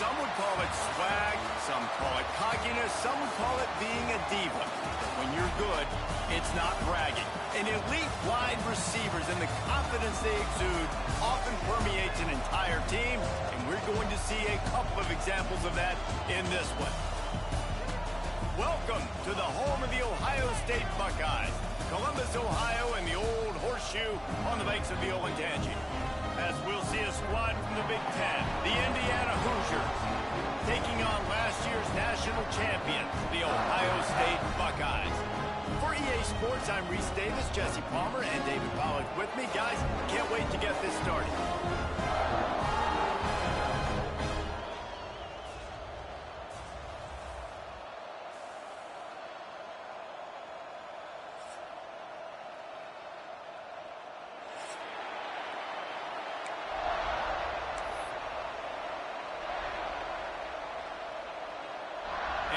Some would call it swag, some call it cockiness, some would call it being a diva. But when you're good, it's not bragging. And elite wide receivers and the confidence they exude often permeates an entire team, and we're going to see a couple of examples of that in this one. Welcome to the home of the Ohio State Buckeyes, Columbus, Ohio, and the old horseshoe on the banks of the Olentangy. As we'll see a squad from the Big Ten, the Indiana Hoosiers, taking on last year's national champions, the Ohio State Buckeyes. For EA Sports, I'm Reese Davis, Jesse Palmer, and David Pollack with me. Guys, can't wait to get this started.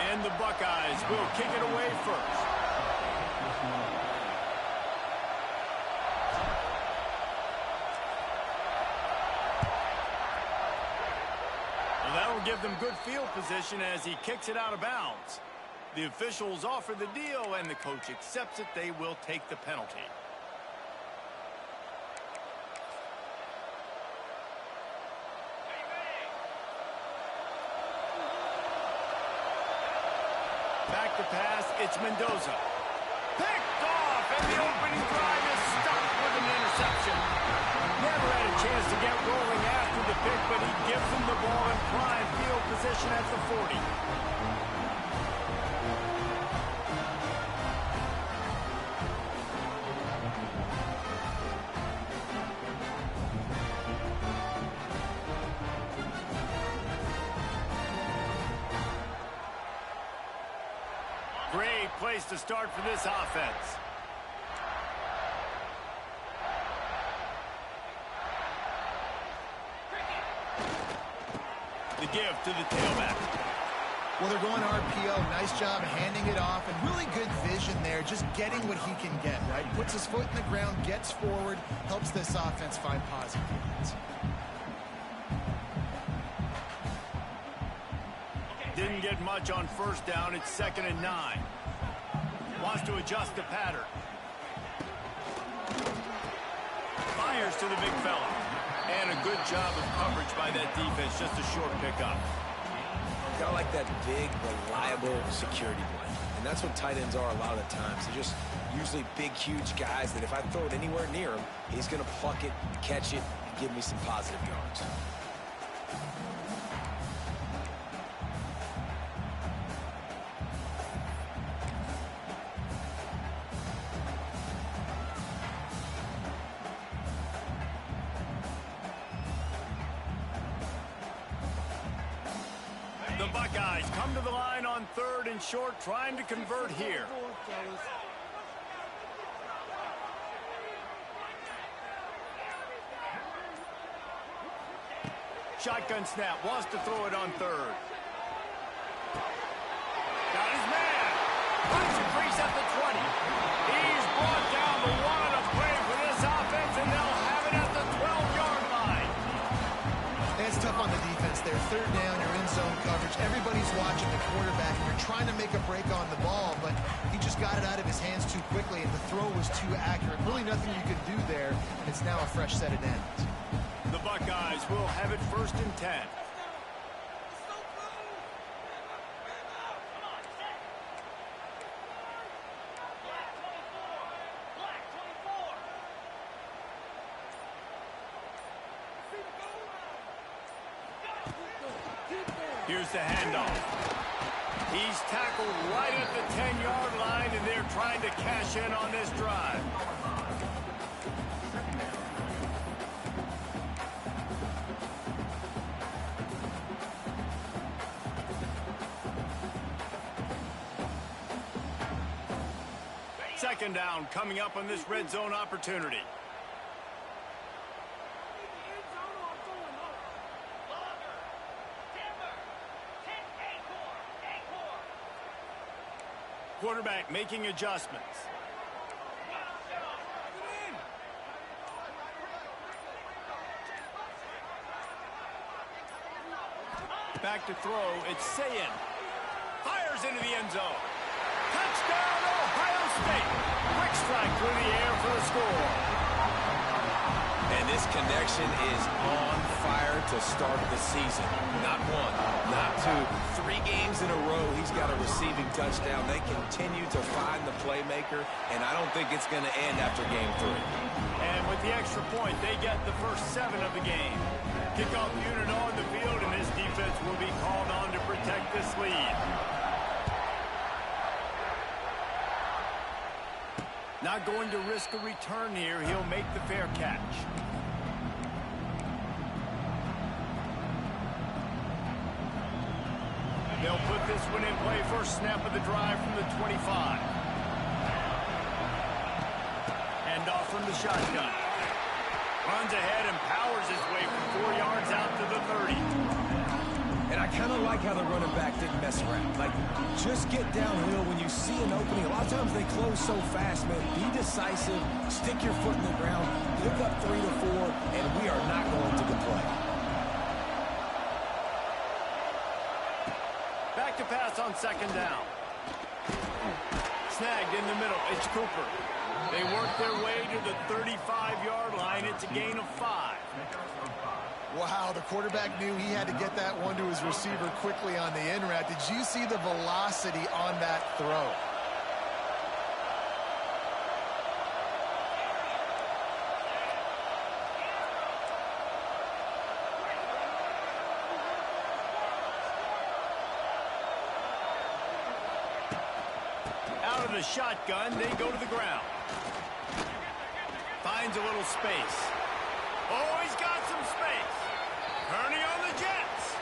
And the Buckeyes will kick it away first. Well, that'll give them good field position as he kicks it out of bounds. The officials offer the deal, and the coach accepts it. They will take the penalty. Back to pass, it's Mendoza. Picked off, and the opening drive is stopped with an interception. Never had a chance to get rolling after the pick, but he gives them the ball in prime field position at the 40. Great place to start for this offense. The give to the tailback. Well, they're going RPO. Nice job handing it off, and really good vision there, just getting what he can get, right? Puts his foot in the ground, gets forward, helps this offense find positive units. Didn't get much on first down. It's 2nd and 9. Wants to adjust the pattern. Fires to the big fella. And a good job of coverage by that defense. Just a short pickup. Got like that big, reliable security blanket. And that's what tight ends are a lot of the times. They're just usually big, huge guys that if I throw it anywhere near him, he's going to pluck it, catch it, and give me some positive yards. The Buckeyes come to the line on 3rd and short, trying to convert here. Shotgun snap, wants to throw it on 3rd. Got his man. Punch and crease at the 20. He's brought down the one of play for this offense, and they'll have it at the 12-yard line. It's tough on the defense there. 3rd down, you're in zone coverage. Everybody's watching the quarterback, and you're trying to make a break on the ball, but he just got it out of his hands too quickly, and the throw was too accurate. Really nothing you could do there, and it's now a fresh set of downs. The Buckeyes will have it 1st and 10. Here's the handoff. He's tackled right at the 10-yard line, and they're trying to cash in on this drive. Second down coming up on this red zone opportunity. Quarterback making adjustments. Back to throw. It's Sayin. Fires into the end zone. Touchdown, Ohio State. Quick strike through the air for the score. And this connection is on fire to start the season. Not one, not two, 3 games in a row he's got a receiving touchdown. They continue to find the playmaker, and I don't think it's going to end after game 3. And with the extra point, they get the first 7 of the game. Kickoff unit on the field, and this defense will be called on to protect this lead. Not going to risk a return here. He'll make the fair catch. They'll put this one in play. First snap of the drive from the 25. And off from the shotgun. Runs ahead and powers his way from 4 yards out to the 30. And I kind of like how the running back didn't mess around. Like, just get downhill when you see an opening. A lot of times they close so fast, man. Be decisive, stick your foot in the ground, pick up 3 to 4, and we are not going to complain. Back to pass on second down. Snagged in the middle. It's Cooper. They work their way to the 35-yard line. It's a gain of 5. Wow, the quarterback knew he had to get that one to his receiver quickly on the in route. Did you see the velocity on that throw? Out of the shotgun, they go to the ground. Finds a little space. Oh, he's got some space. Turning on the Jets.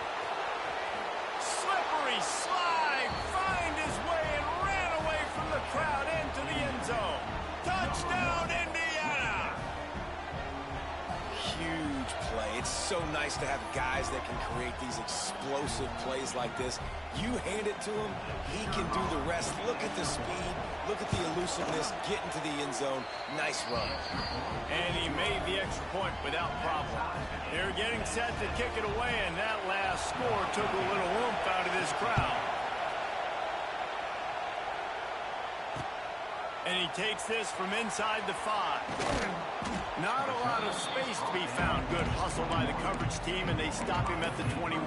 Slippery slide. Find his way and ran away from the crowd into the end zone. Touchdown, Indiana. Huge play. It's so nice to have guys that can create these explosive plays like this. You hand it to him, he can do the rest. Look at the speed. Look at the elusiveness. Get into the end zone. Nice run. And he made the extra point without problem. They're getting set to kick it away, and that last score took a little oomph out of this crowd. And he takes this from inside the 5. Not a lot of space to be found. Good hustle by the coverage team, and they stop him at the 21.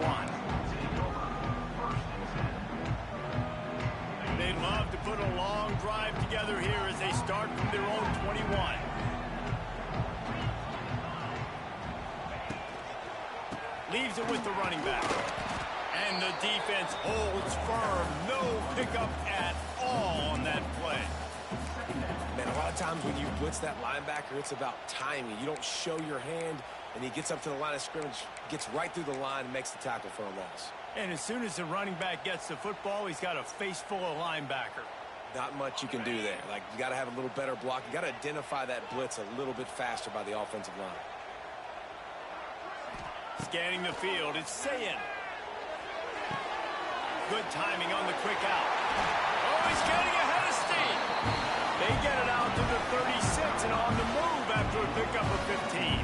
They'd love to put a long drive together here as they start from their own 21. Leaves it with the running back. And the defense holds firm. No pickup at all on that play. Man, a lot of times when you blitz that linebacker, it's about timing. You don't show your hand, and he gets up to the line of scrimmage, gets right through the line, and makes the tackle for a loss. And as soon as the running back gets the football, he's got a face full of linebacker. Not much you can do there. Like, you got to have a little better block. You got to identify that blitz a little bit faster by the offensive line. Scanning the field, it's Sayin. Good timing on the quick out. Oh, he's getting ahead of steam. They get it out to the 36 and on the move after a pickup of 15.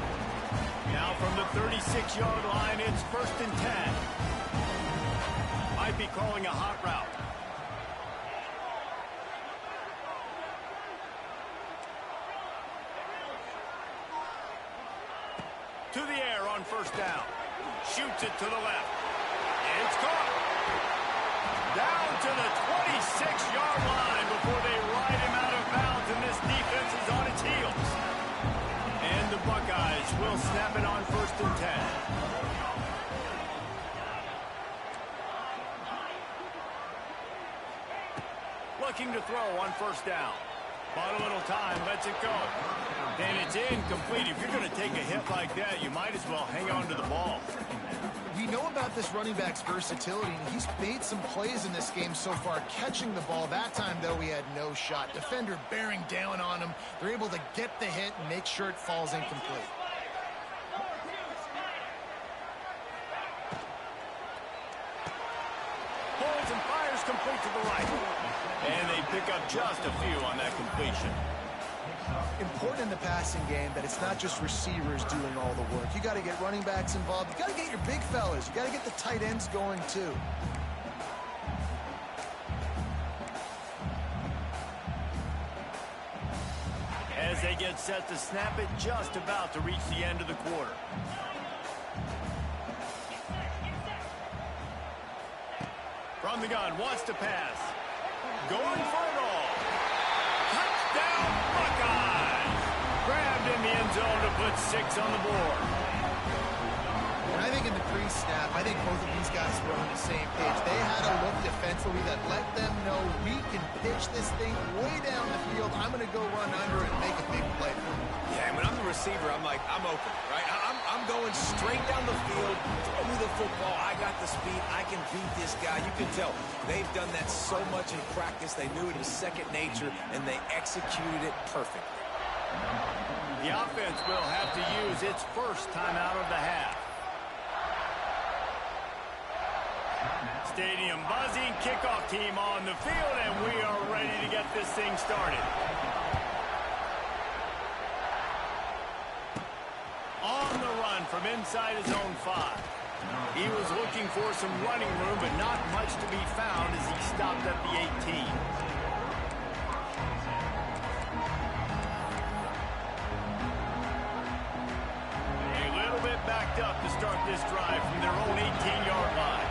Now from the 36-yard line, it's 1st and 10. Might be calling a hot route. To the air on 1st down. Shoots it to the left. It's caught. Down to the 26-yard line before they ride him out of bounds, and this defense is on its heels. And the Buckeyes will snap it on 1st and 10. Looking to throw on 1st down. Bought a little time, lets it go. And it's incomplete. If you're going to take a hit like that, you might as well hang on to the ball. We know about this running back's versatility, and he's made some plays in this game so far, catching the ball. That time, though, he had no shot. Defender bearing down on him. They're able to get the hit and make sure it falls incomplete. Holds and fires complete to the right. And they pick up just a few on that completion. Important important in the passing game that it's not just receivers doing all the work. You got to get running backs involved. You got to get your big fellas. You got to get the tight ends going too. As they get set to snap it, just about to reach the end of the quarter. From the gun, wants to pass. Going for it all. Touchdown, Buckeyes! Grabbed in the end zone to put 6 on the board. And I think in the pre-snap, I think both of these guys were on the same page. They had a look defensively that let them know we can pitch this thing way down the field. I'm going to go run under it and make a big play. Yeah, when I'm the receiver, I'm like, I'm open, right? I'm going straight down the field. Throw me the football. I got the speed. I can beat this guy. You can tell they've done that so much in practice. They knew it was second nature, and they executed it perfectly. The offense will have to use its first timeout of the half. Stadium buzzing, kickoff team on the field, and we are ready to get this thing started. On the run from inside his own 5. He was looking for some running room, but not much to be found as he stopped at the 18. A little bit backed up to start this drive from their own 18-yard line.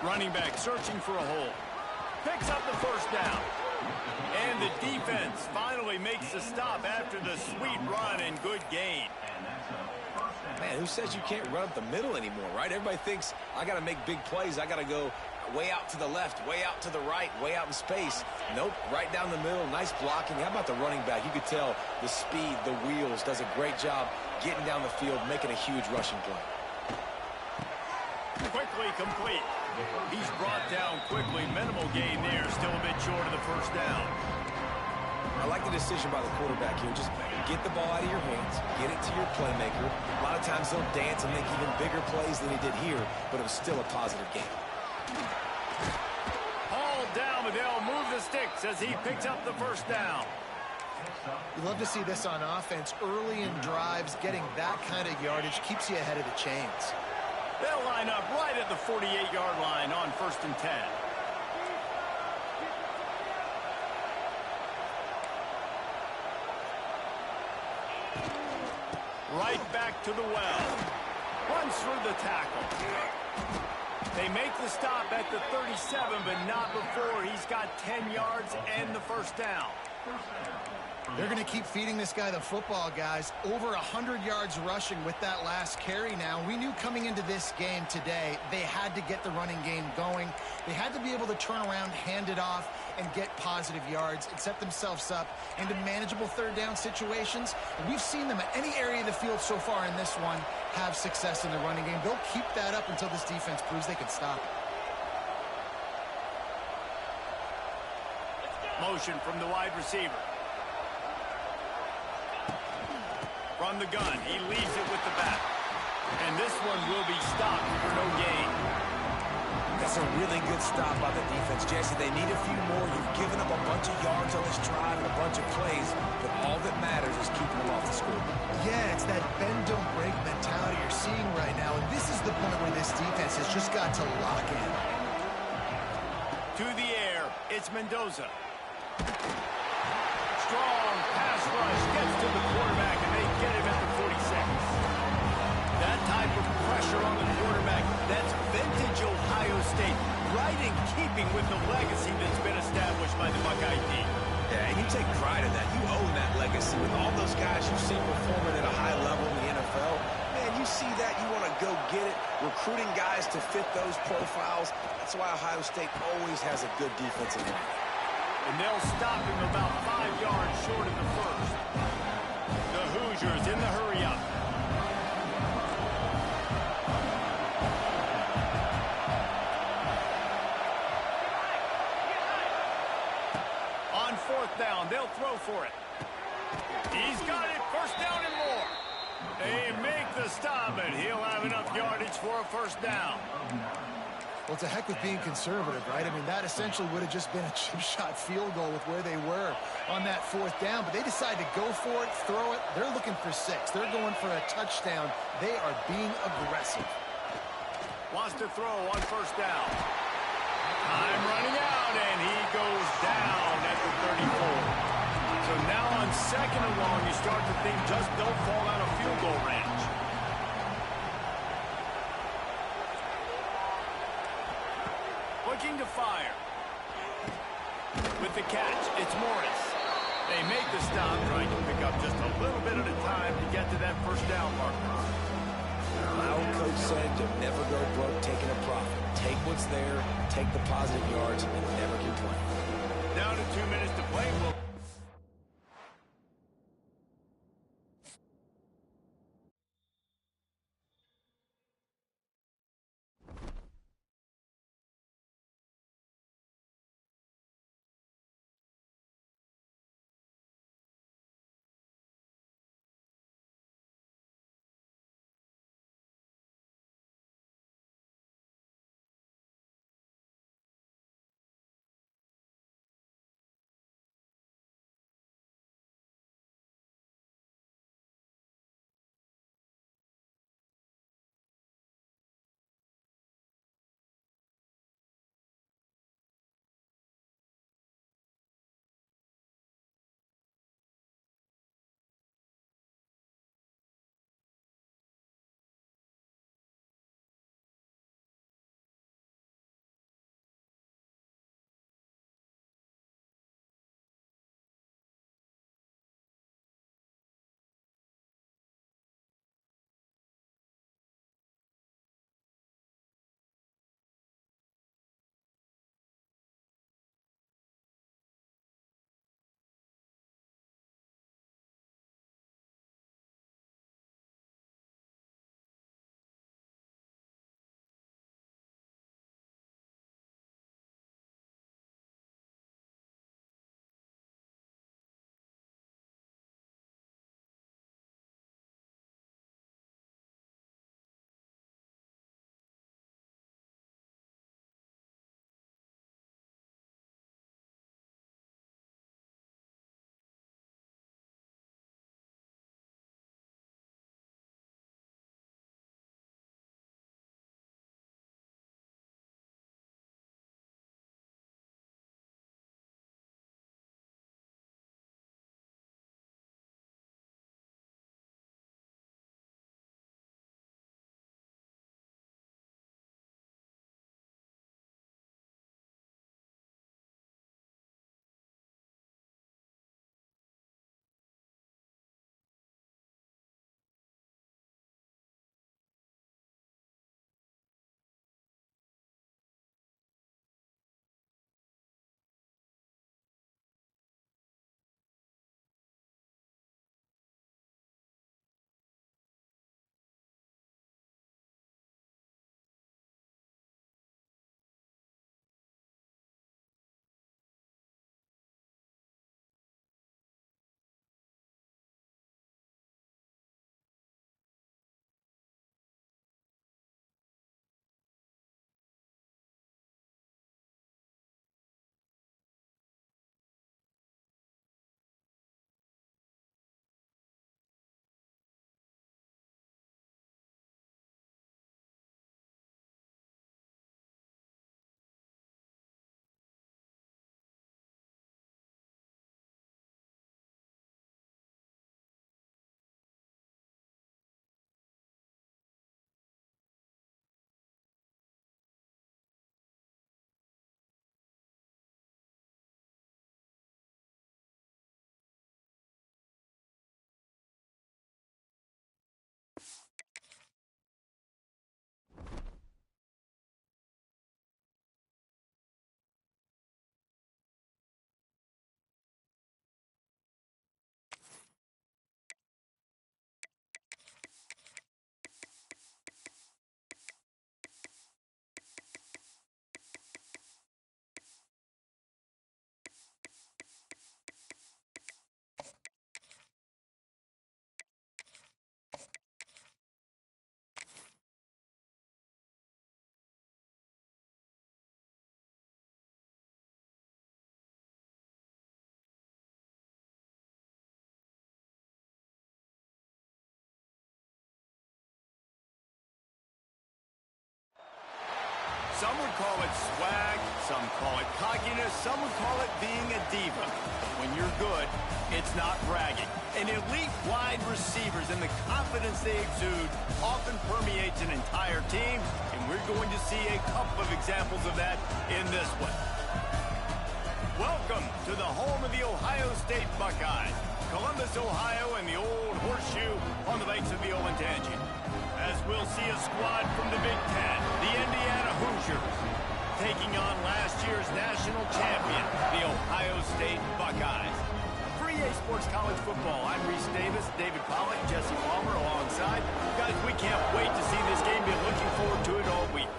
Running back searching for a hole. Picks up the first down. And the defense finally makes a stop after the sweet run and good gain. Man, who says you can't run up the middle anymore, right? Everybody thinks I got to make big plays. I got to go way out to the left, way out to the right, way out in space. Nope, right down the middle. Nice blocking. How about the running back? You could tell the speed, the wheels, does a great job getting down the field, making a huge rushing play. Quickly complete. He's brought down quickly. Minimal gain there. Still a bit short of the first down. I like the decision by the quarterback here. Just get the ball out of your hands. Get it to your playmaker. A lot of times he'll dance and make even bigger plays than he did here, but it was still a positive game. Hauled down, but they'll move the sticks as he picks up the first down. You love to see this on offense. Early in drives, getting that kind of yardage keeps you ahead of the chains. They'll line up right at the 48-yard line on 1st and 10. Right back to the well. Runs through the tackle. They make the stop at the 37, but not before he's got 10 yards and the first down. They're going to keep feeding this guy the football, guys. Over 100 yards rushing with that last carry now. We knew coming into this game today, they had to get the running game going. They had to be able to turn around, hand it off, and get positive yards and set themselves up into manageable third down situations. And we've seen them at any area of the field so far in this one have success in the running game. They'll keep that up until this defense proves they can stop it. Motion from the wide receiver. From the gun, he leaves it with the back. And this one will be stopped for no gain. That's a really good stop by the defense, Jesse. They need a few more. You've given up a bunch of yards on this drive and a bunch of plays, but all that matters is keeping them off the scoreboard. Yeah, it's that bend, don't break mentality you're seeing right now. And this is the point where this defense has just got to lock in. To the air, it's Mendoza. Strong pass rush gets to the quarterback, and they get him at the 46. That type of pressure on the quarterback, that's vintage Ohio State, right in keeping with the legacy that's been established by the Buckeye team. Yeah, and you take pride in that. You own that legacy with all those guys you've seen performing at a high level in the NFL. Man, you see that, you want to go get it, recruiting guys to fit those profiles. That's why Ohio State always has a good defensive line. And they'll stop him about 5 yards short of the first. The Hoosiers in the hurry-up. On 4th down, they'll throw for it. He's got it, 1st down and more. They make the stop, and he'll have enough yardage for a first down. Well, it's a heck of being conservative, right? I mean, that essentially would have just been a chip shot field goal with where they were on that fourth down, but they decided to go for it, throw it. They're looking for 6. They're going for a touchdown. They are being aggressive. Wants to throw on first down. Time running out, and he goes down at the 34. So now on second and long, you start to think just don't fall out of field goal range. Looking to fire. With the catch, it's Morris. They make the stop, trying to pick up just a little bit at a time to get to that first down marker. My old coach said to never go broke taking a profit. Take what's there, take the positive yards, and never complain. Down to 2 minutes to play. We'll Some would call it swag, some call it cockiness, some would call it being a diva. When you're good, it's not bragging. And elite wide receivers and the confidence they exude often permeates an entire team, and we're going to see a couple of examples of that in this one. Welcome to the home of the Ohio State Buckeyes, Columbus, Ohio, and the old horseshoe on the banks of the Olentangy. As we'll see a squad from the Big Ten, the Indiana Hoosiers, taking on last year's national champion, the Ohio State Buckeyes. For EA Sports College Football, I'm Reese Davis, David Pollack, Jesse Palmer alongside. Guys, we can't wait to see this game. Been looking forward to it all week.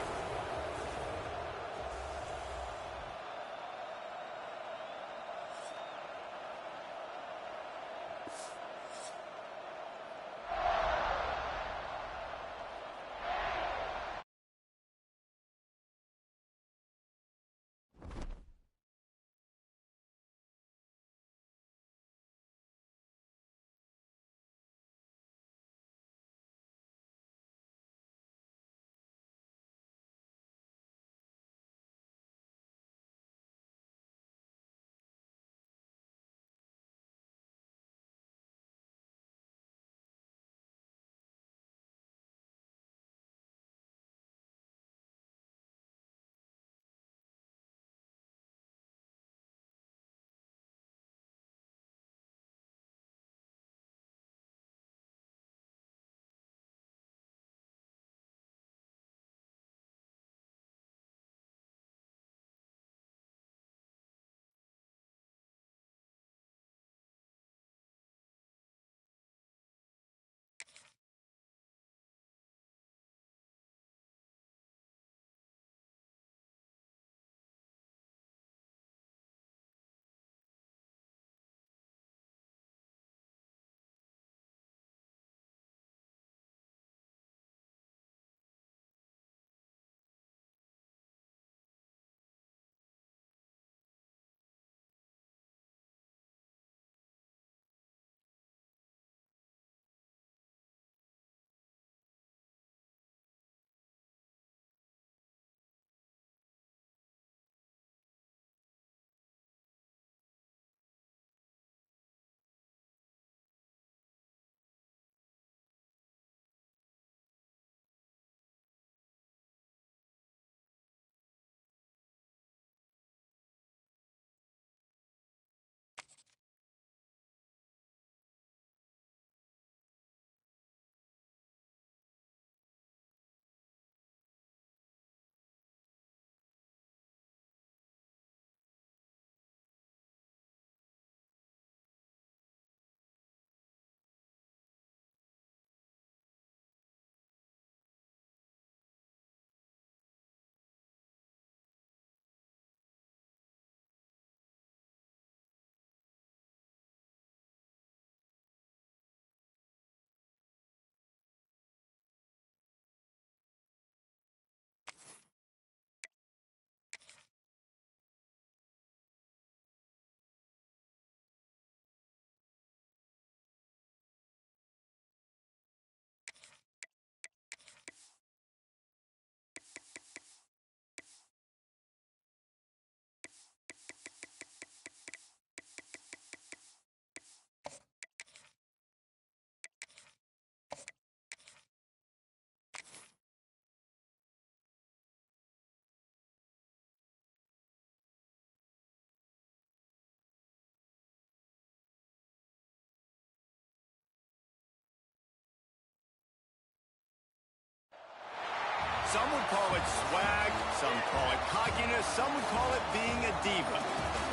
Some would call it swag, some call it cockiness, some would call it being a diva.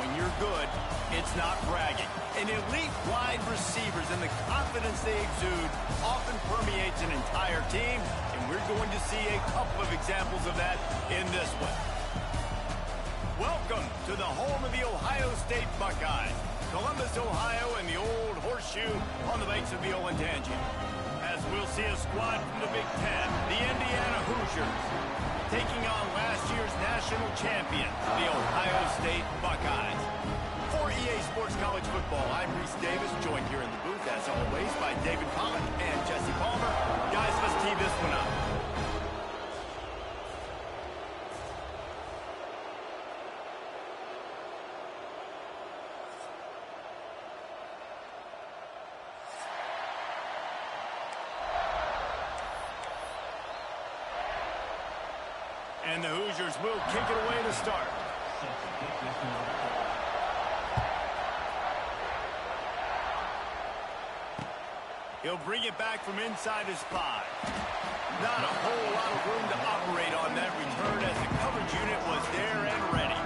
When you're good, it's not bragging. And elite wide receivers and the confidence they exude often permeates an entire team, and we're going to see a couple of examples of that in this one. Welcome to the home of the Ohio State Buckeyes, Columbus, Ohio, and the old horseshoe on the banks of the Olentangy. As we'll see a squad from the Big Ten, the Indiana Hoosiers, taking on last year's national champion, the Ohio State Buckeyes. For EA Sports College Football, I'm Reese Davis, joined here in the booth, as always, by David Pollack and Jesse Palmer. Guys, let's tee this one up. And the Hoosiers will kick it away to start. He'll bring it back from inside his 5. Not a whole lot of room to operate on that return as the coverage unit was there and ready.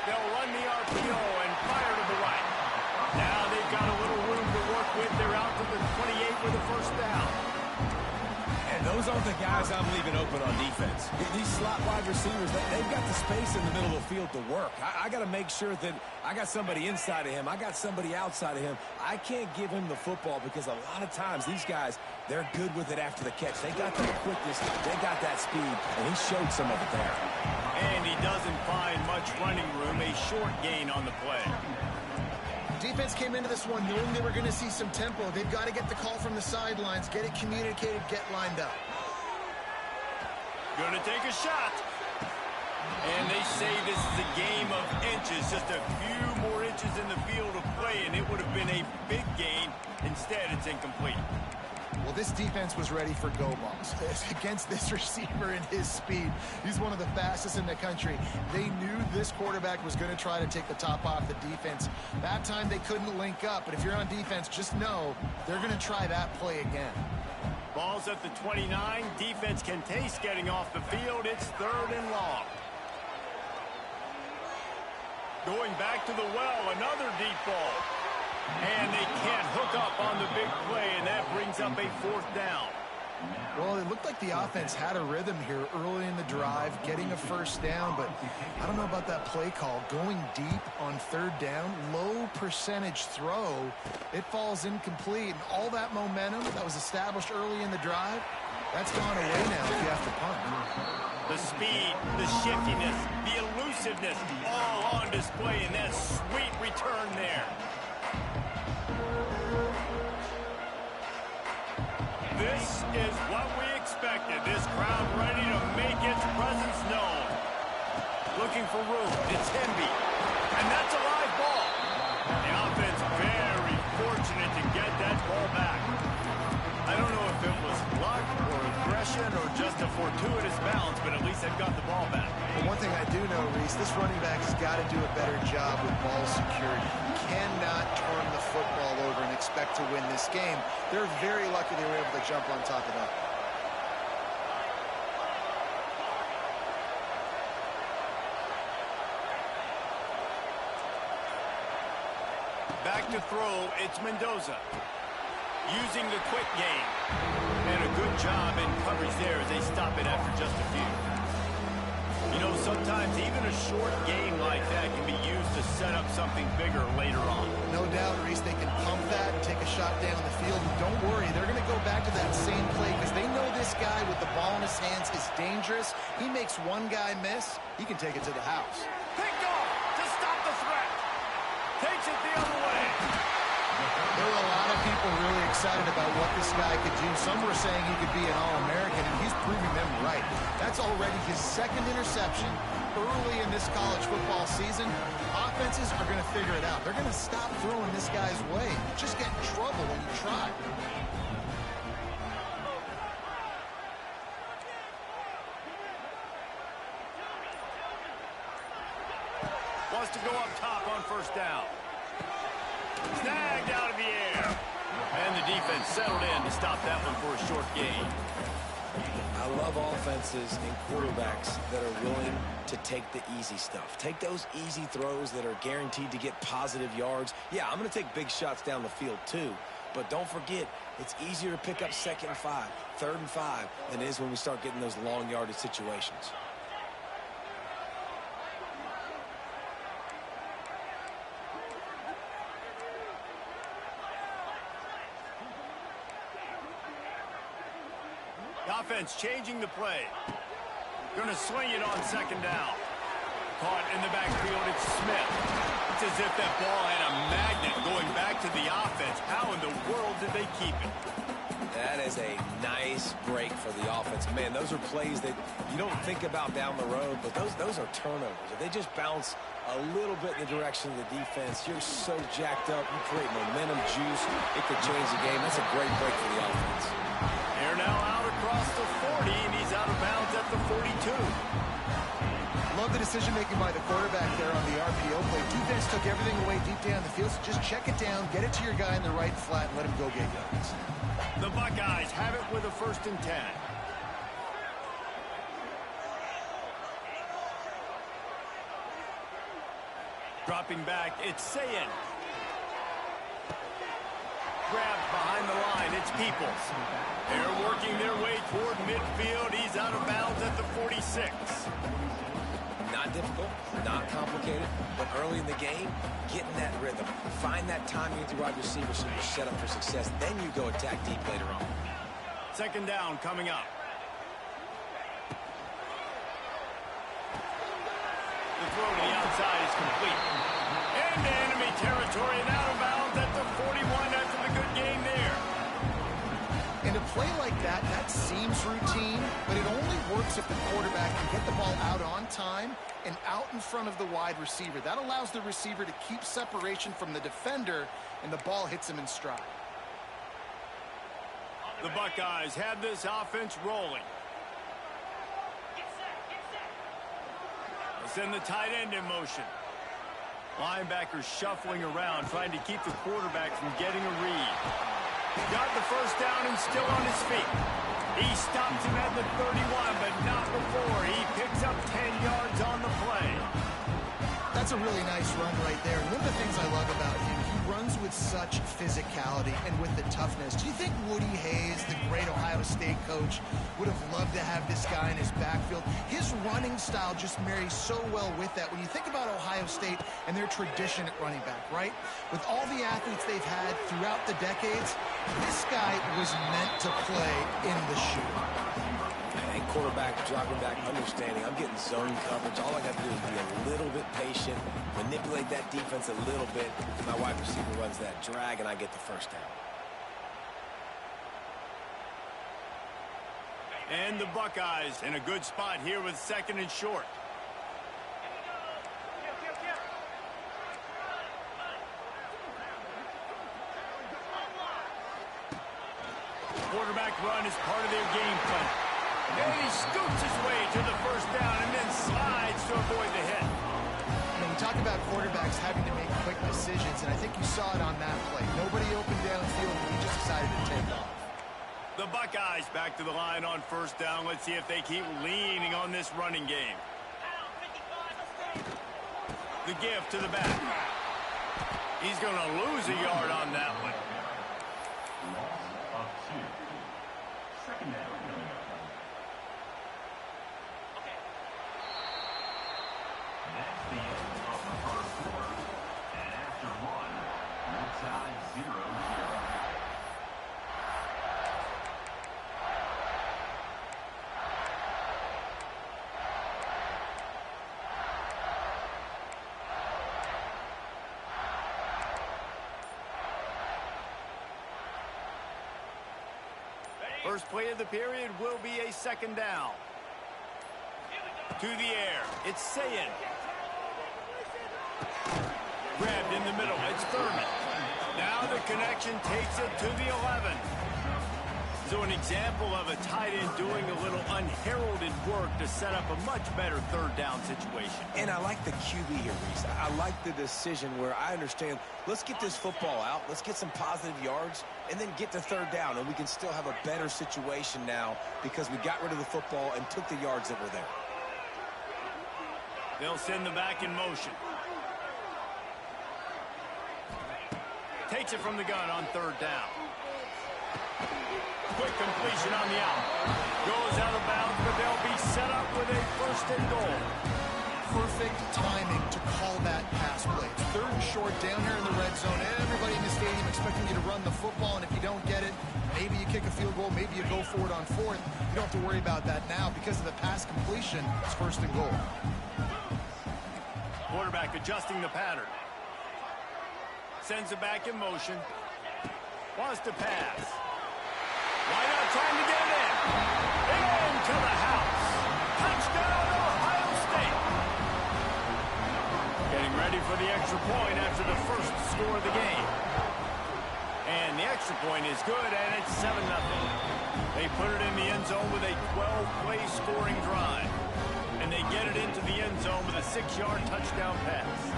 They'll run the RPO and fire to the right. Now they've got a little room to work with. They're out to the 28 with a first down. And those aren't the guys I'm leaving open on defense. These slot wide receivers, they've got the space in the middle of the field to work. I got to make sure that I got somebody inside of him. I got somebody outside of him. I can't give him the football because a lot of times these guys, they're good with it after the catch. They got that quickness. They got that speed, and he showed some of it there. And he doesn't find much running room. A short gain on the play. Defense came into this one knowing they were going to see some tempo. They've got to get the call from the sidelines, get it communicated, get lined up. Going to take a shot. And they say this is a game of inches, just a few more inches in the field of play, and it would have been a big gain. Instead, it's incomplete. Well, this defense was ready for go balls against this receiver and his speed. He's one of the fastest in the country. They knew this quarterback was going to try to take the top off the defense. That time they couldn't link up, but if you're on defense, just know they're going to try that play again. Ball's at the 29. Defense can taste getting off the field. It's 3rd and long. Going back to the well, another deep ball. And they can't hook up on the big play, and that brings up a 4th down. Well, it looked like the offense had a rhythm here early in the drive, getting a first down, but I don't know about that play call. Going deep on 3rd down, low percentage throw, it falls incomplete. And all that momentum that was established early in the drive, that's gone away now if you have to punt. The speed, the shiftiness, the elusiveness, all on display in that sweet return there. This is what we expected. This crowd ready to make its presence known. Looking for room. It's Hemby. And that's a live ball. The offense very fortunate to get that ball back. I don't know if it was luck or aggression or just a fortuitous bounce, but at least they've got the ball back. But one thing I do know, Reese, this running back has got to do a better job with ball security. Cannot turn the football over and expect to win this game. They're very lucky they were able to jump on top of that. Back to throw, it's Mendoza. Using the quick game. And a good job in coverage there as they stop it after just a few. You know, sometimes even a short game like that can be used to set up something bigger later on. No doubt, Reese, they can pump that and take a shot down the field. And don't worry, they're going to go back to that same play because they know this guy with the ball in his hands is dangerous. He makes one guy miss, he can take it to the house. Picked off to stop the threat. Takes it the other way. There were a lot of people really excited about what this guy could do. Some were saying he could be an All-American, and he's proving them right. That's already his 2nd interception early in this college football season. Offenses are going to figure it out. They're going to stop throwing this guy's way. You just get in trouble when you try. Wants to go up top on 1st down. Snagged out of the air. And the defense settled in to stop that one for a short gain. I love offenses and quarterbacks that are willing to take the easy stuff. Take those easy throws that are guaranteed to get positive yards. Yeah, I'm going to take big shots down the field too. But don't forget, it's easier to pick up 2nd and 5, 3rd and 5 than it is when we start getting those long yardage situations. Offense changing the play. Going to swing it on 2nd down. Caught in the backfield, it's Smith. It's as if that ball had a magnet going back to the offense. How in the world did they keep it? That is a nice break for the offense. Man, those are plays that you don't think about down the road, but those are turnovers. If they just bounce a little bit in the direction of the defense, you're so jacked up. You create momentum, juice. It could change the game. That's a great break for the offense. They're now out across the 40, and he's out of bounds at the 42. Love the decision-making by the quarterback there on the RPO play. Defense took everything away deep down the field, so just check it down, get it to your guy in the right flat, and let him go get yards. The Buckeyes have it with a 1st and 10. Dropping back, it's Sayin. Grabbed behind the line, it's Peoples. They're working their way toward midfield. He's out of bounds at the 46. Not difficult, not complicated, but early in the game, getting that rhythm. Find that timing with your wide receiver so you're set up for success. Then you go attack deep later on. 2nd down coming up. The throw to the outside is complete. Into enemy territory and out of bounds at the 41 after the good game there. In a play like that, that seems routine, but it only works if the quarterback can get the ball out on time and out in front of the wide receiver. That allows the receiver to keep separation from the defender, and the ball hits him in stride. The Buckeyes have this offense rolling. They send the tight end in motion. Linebackers shuffling around, trying to keep the quarterback from getting a read. Got the 1st down and still on his feet. He stops him at the 31, but not before. He picks up 10 yards on the play. That's a really nice run right there. One of the things I love about him, he runs with such physicality and with the toughness. Do you think Woody Hayes, the great Ohio State coach, would have loved to have this guy in his backfield? His running style just marries so well with that. When you think about Ohio State and their tradition at running back, right? With all the athletes they've had throughout the decades, this guy was meant to play in the shoe. And quarterback, dropping back, understanding. I'm getting zone coverage. All I got to do is be a little bit patient, manipulate that defense a little bit. My wide receiver runs that drag, and I get the 1st down. And the Buckeyes in a good spot here with 2nd and short. Quarterback run is part of their game plan. And he scoots his way to the 1st down and then slides to avoid the hit. You know, we talk about quarterbacks having to make quick decisions, and I think you saw it on that play. Nobody open downfield, and he just decided to take off. The Buckeyes back to the line on 1st down. Let's see if they keep leaning on this running game. The give to the back. He's going to lose a yard on that one. Loss of 2. 2nd down. That's the end of the 1st quarter. And after 1, Woodside 0-0. First play of the period will be a 2nd down. To the air, it's Sayin. Grabbed in the middle, it's Thurman. Now the connection takes it to the 11. So an example of a tight end doing a little unheralded work to set up a much better 3rd down situation. And I like the QB here, Reese. I like the decision where I understand, let's get this football out, let's get some positive yards, and then get to 3rd down, and we can still have a better situation now because we got rid of the football and took the yards that were there. They'll send the back in motion. Takes it from the gun on 3rd down. Quick completion on the out. Goes out of bounds, but they'll be set up with a 1st and goal. Perfect timing to call that pass play. It's 3rd and short down here in the red zone. Everybody in the stadium expecting you to run the football, and if you don't get it, maybe you kick a field goal, maybe you go for it on 4th. You don't have to worry about that now because of the pass completion. It's 1st and goal. Quarterback adjusting the pattern. Sends it back in motion. Wants to pass. Why not trying to get it in? Into the house. Touchdown, Ohio State. Getting ready for the extra point after the first score of the game. And the extra point is good, and it's 7-0. They put it in the end zone with a 12-play scoring drive. And they get it into the end zone with a 6-yard touchdown pass.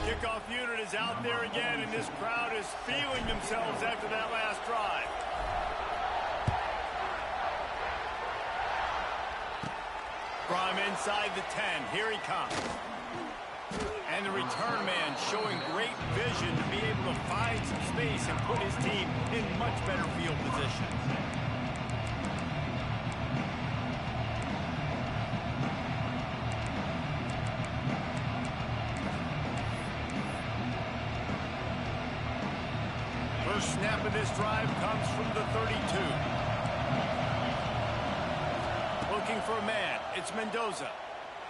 Kickoff unit is out there again, and this crowd is feeling themselves after that last drive. From inside the 10, here he comes. And the return man showing great vision to be able to find some space and put his team in much better field position. First snap of this drive comes from the 32. Looking for a man. It's Mendoza.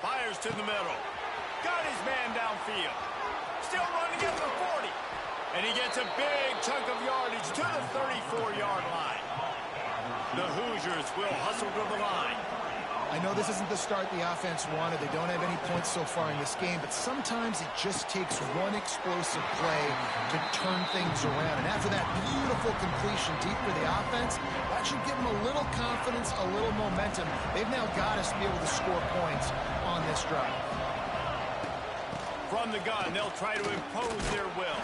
Fires to the middle. Got his man downfield. Still running at the 40. And he gets a big chunk of yardage to the 34-yard line. The Hoosiers will hustle to the line. I know this isn't the start the offense wanted. They don't have any points so far in this game, but sometimes it just takes one explosive play to turn things around. And after that beautiful completion deep for the offense, that should give them a little confidence, a little momentum. They've now got us to be able to score points on this drive. From the gun, they'll try to impose their will.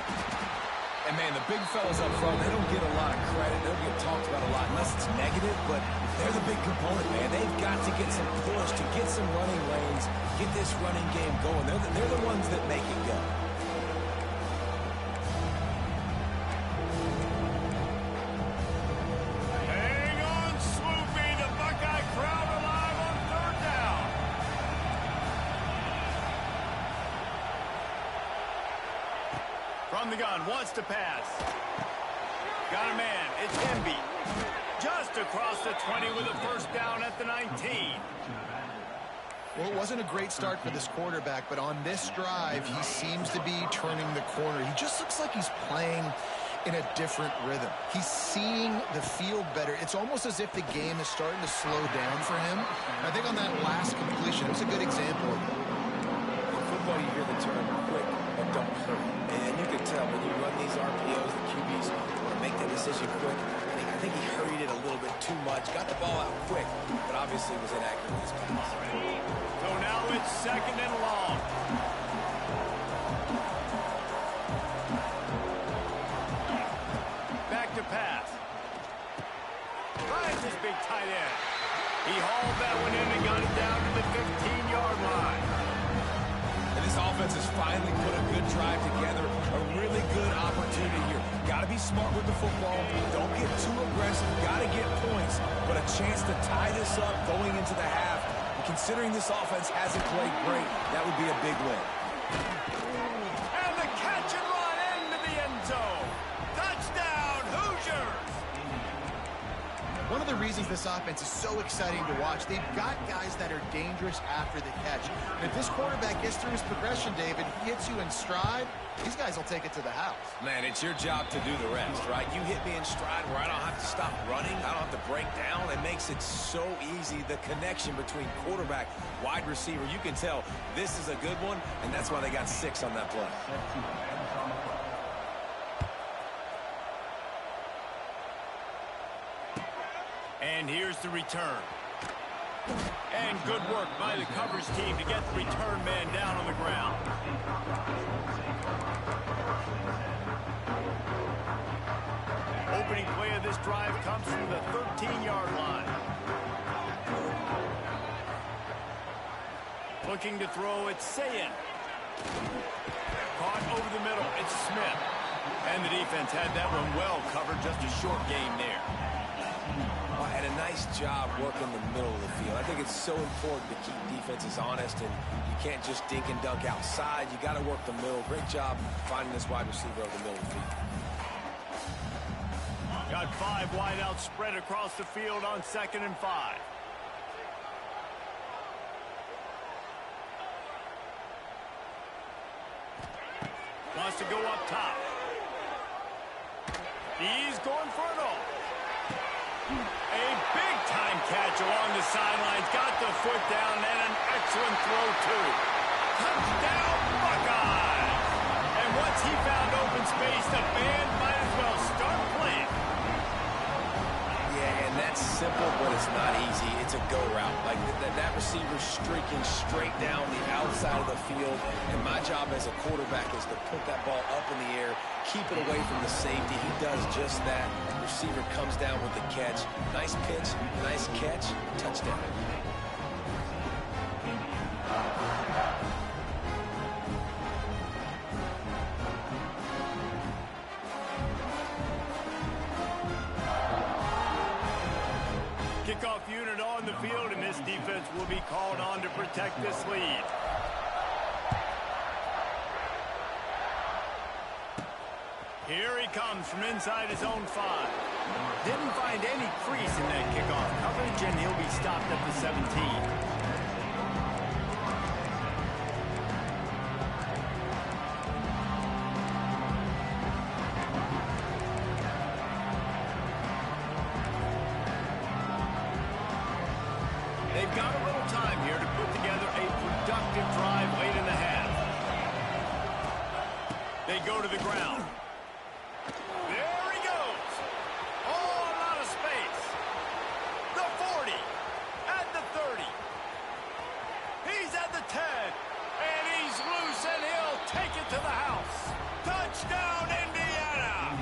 And, man, the big fellas up front, they don't get a lot of credit. They don't get talked about a lot unless it's negative, but they're the big component, man. They've got to get some push, to get some running lanes, get this running game going. They're the ones that make it go. Hang on, Swoopy. The Buckeye crowd alive on third down. From the gun, wants to pass. Got a man. It's Hemby. Just across the 20 with a first down at the 19. Well, it wasn't a great start for this quarterback, but on this drive, he seems to be turning the corner. He just looks like he's playing in a different rhythm. He's seeing the field better. It's almost as if the game is starting to slow down for him. And I think on that last completion, it was a good example of that. In football, you hear the term quick, but don't hurry. And you can tell when you run these RPOs, the QBs want to make that decision quick. I think he hurried it a little bit too much, got the ball out quick, but obviously was inaccurate with his pass. So now it's second and long. Back to pass. Finds his big tight end. He hauled that one in and got it down to the 15-yard line. And this offense has finally put a good drive together, a really good opportunity here. Got to be smart with the football. Don't get too aggressive. Got to get points, but a chance to tie this up going into the half. And considering this offense hasn't played great, that would be a big win. And the catch and run into the end zone. Touchdown, Hoosiers! One of the reasons this offense is so exciting to watch, they've got guys that are dangerous after the catch. And if this quarterback gets through his progression, David, he hits you in stride, these guys will take it to the house. Man, it's your job to do the rest, right? You hit me in stride where I don't have to stop running. I don't have to break down. It makes it so easy, the connection between quarterback, wide receiver. You can tell this is a good one, and that's why they got 6 on that play. And here's the return. And good work by the coverage team to get the return man down on the ground. Opening play of this drive comes from the 13-yard line. Looking to throw, it's Sayin. Caught over the middle, it's Smith. And the defense had that one well covered, just a short gain there. And a nice job working the middle of the field. I think it's so important to keep defenses honest, and you can't just dink and dunk outside. You got to work the middle. Great job finding this wide receiver over the middle of the field. Got 5 wideouts spread across the field on 2nd and 5. wants to go up top. He's going for it all. A big-time catch along the sidelines. Got the foot down and an excellent throw, too. Touchdown, Buckeyes! And once he found open space, the band might as well start playing. Yeah, and that's simple, but it's not easy. It's a go route. Like that receiver's streaking straight down the outside of the field, and my job as a quarterback is to put that ball up in the air, keep it away from the safety. He does just that. The receiver comes down with the catch. Nice pitch, nice catch, touchdown. Kickoff unit on the field, and this defense will be called on to protect this lead. Here he comes from inside his own 5. Didn't find any crease in that kickoff coverage, and he'll be stopped at the 17. They've got a little time here to put together a productive drive late in the half. They go to the ground. There he goes. Oh, a lot of space. The 40. At the 30. He's at the 10. And he's loose, and he'll take it to the house. Touchdown, Indiana!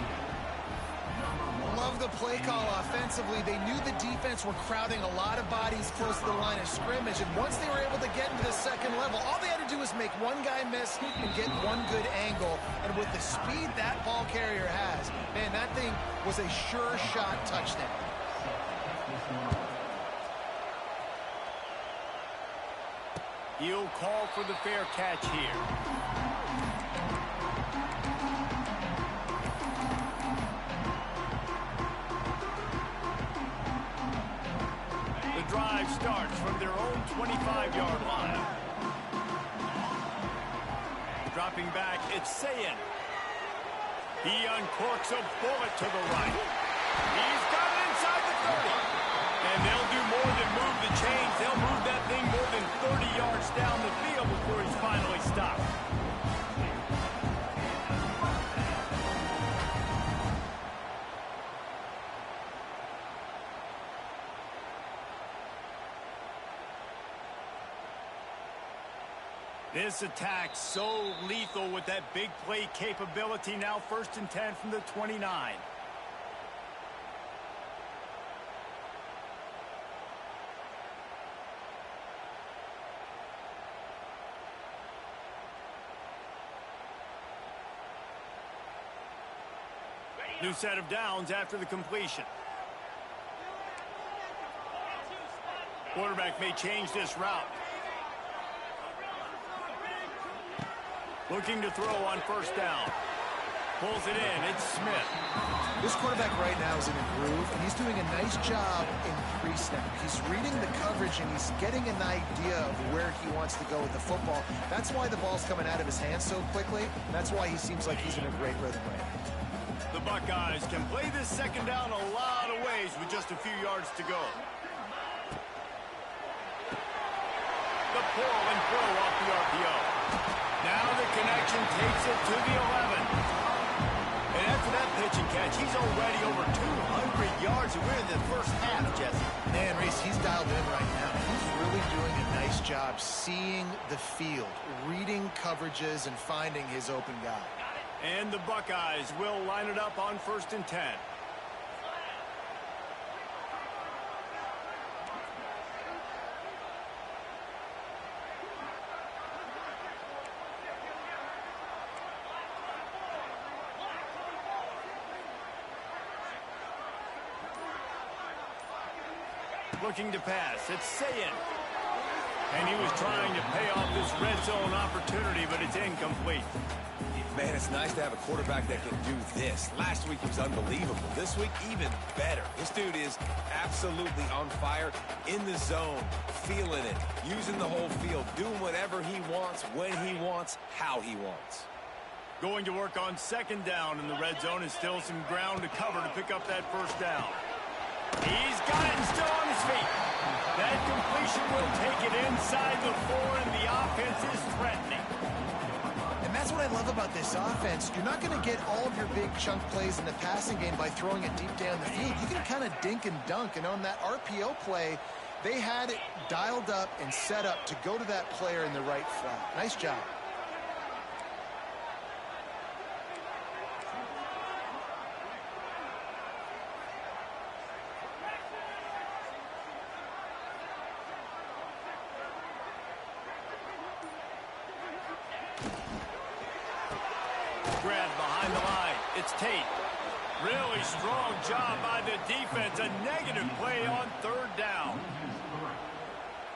Love the play call offensively. They knew the defense were crowding a lot of bodies close to the line of scrimmage, and once they were able to get into the second level, all they had to do was make one guy miss and get one good angle. And with the speed that ball carrier has, man, that thing was a sure shot touchdown. He'll call for the fair catch here. Drive starts from their own 25-yard line. Dropping back, it's Sayin. He uncorks a bullet to the right. He's got it inside the 30. And they'll do more than move the chains. They'll move that thing more than 30 yards down the field before he's finally stopped. This attack so lethal with that big play capability. Now 1st and 10 from the 29. New set of downs after the completion. Quarterback may change this route. Looking to throw on 1st down. Pulls it in. It's Smith. This quarterback right now is in a groove, and he's doing a nice job in pre-snap. He's reading the coverage, and he's getting an idea of where he wants to go with the football. That's why the ball's coming out of his hands so quickly. That's why he seems like he's in a great rhythm right now. The Buckeyes can play this 2nd down a lot of ways with just a few yards to go. The pull and throw off the RPO. Now the connection takes it to the 11. And after that pitch and catch, he's already over 200 yards, and we're in the 1st half, Jesse. Man, Reese, he's dialed in right now. He's really doing a nice job seeing the field, reading coverages, and finding his open guy. And the Buckeyes will line it up on 1st and 10. Looking to pass. It's Sayin. And he was trying to pay off this red zone opportunity, but it's incomplete. Man, it's nice to have a quarterback that can do this. Last week he was unbelievable. This week, even better. This dude is absolutely on fire, in the zone, feeling it, using the whole field, doing whatever he wants, when he wants, how he wants. Going to work on second down in the red zone, and still some ground to cover to pick up that first down. He's got it and still on his feet. That completion will take it inside the 4, and the offense is threatening. And that's what I love about this offense. You're not going to get all of your big chunk plays in the passing game by throwing it deep down the field. You can kind of dink and dunk, and on that RPO play, they had it dialed up and set up to go to that player in the right flat. Nice job. Grab behind the line. It's Tate. Really strong job by the defense. A negative play on third down.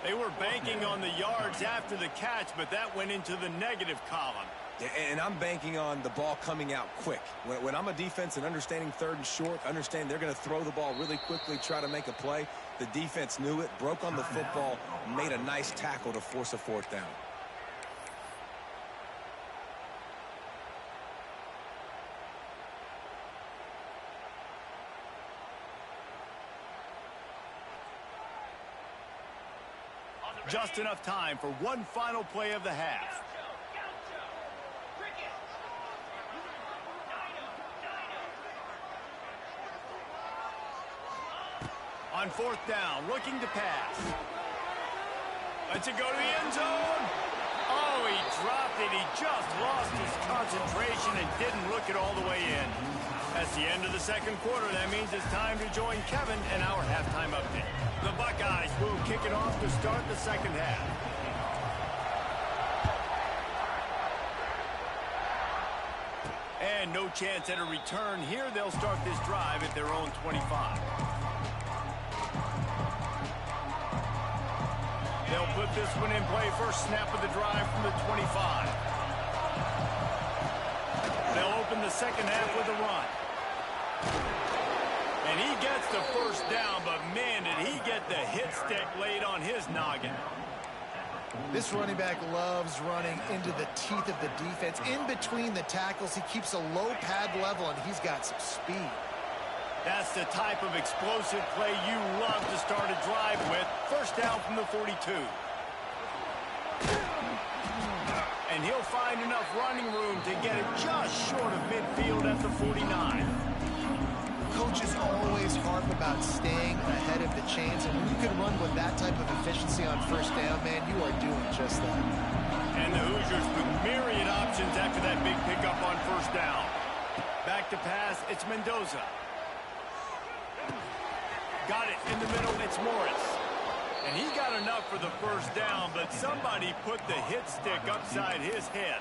They were banking on the yards after the catch, but that went into the negative column. Yeah, and I'm banking on the ball coming out quick. When I'm a defense and understanding third and short, understand they're going to throw the ball really quickly, try to make a play. The defense knew it, broke on the football, made a nice tackle to force a fourth down. Just enough time for one final play of the half. On fourth down, looking to pass. Lets it go to the end zone. Oh, he dropped it. He just lost his concentration and didn't look it all the way in. That's the end of the second quarter. That means it's time to join Kevin in our halftime update. The Buckeyes will kick it off to start the second half. And no chance at a return here. They'll start this drive at their own 25. They'll put this one in play. First snap of the drive from the 25. They'll open the second half with a run. And he gets the first down, but man, did he get the hit stick laid on his noggin. This running back loves running into the teeth of the defense. In between the tackles, he keeps a low pad level, and he's got some speed. That's the type of explosive play you love to start a drive with. First down from the 42. And he'll find enough running room to get it just short of midfield at the 49. Coaches always harp about staying ahead of the chains, and when you can run with that type of efficiency on first down, man, you are doing just that. And the Hoosiers with myriad options after that big pickup on first down. Back to pass, it's Mendoza. Got it in the middle, it's Morris. And he got enough for the first down, but somebody put the hit stick upside his head.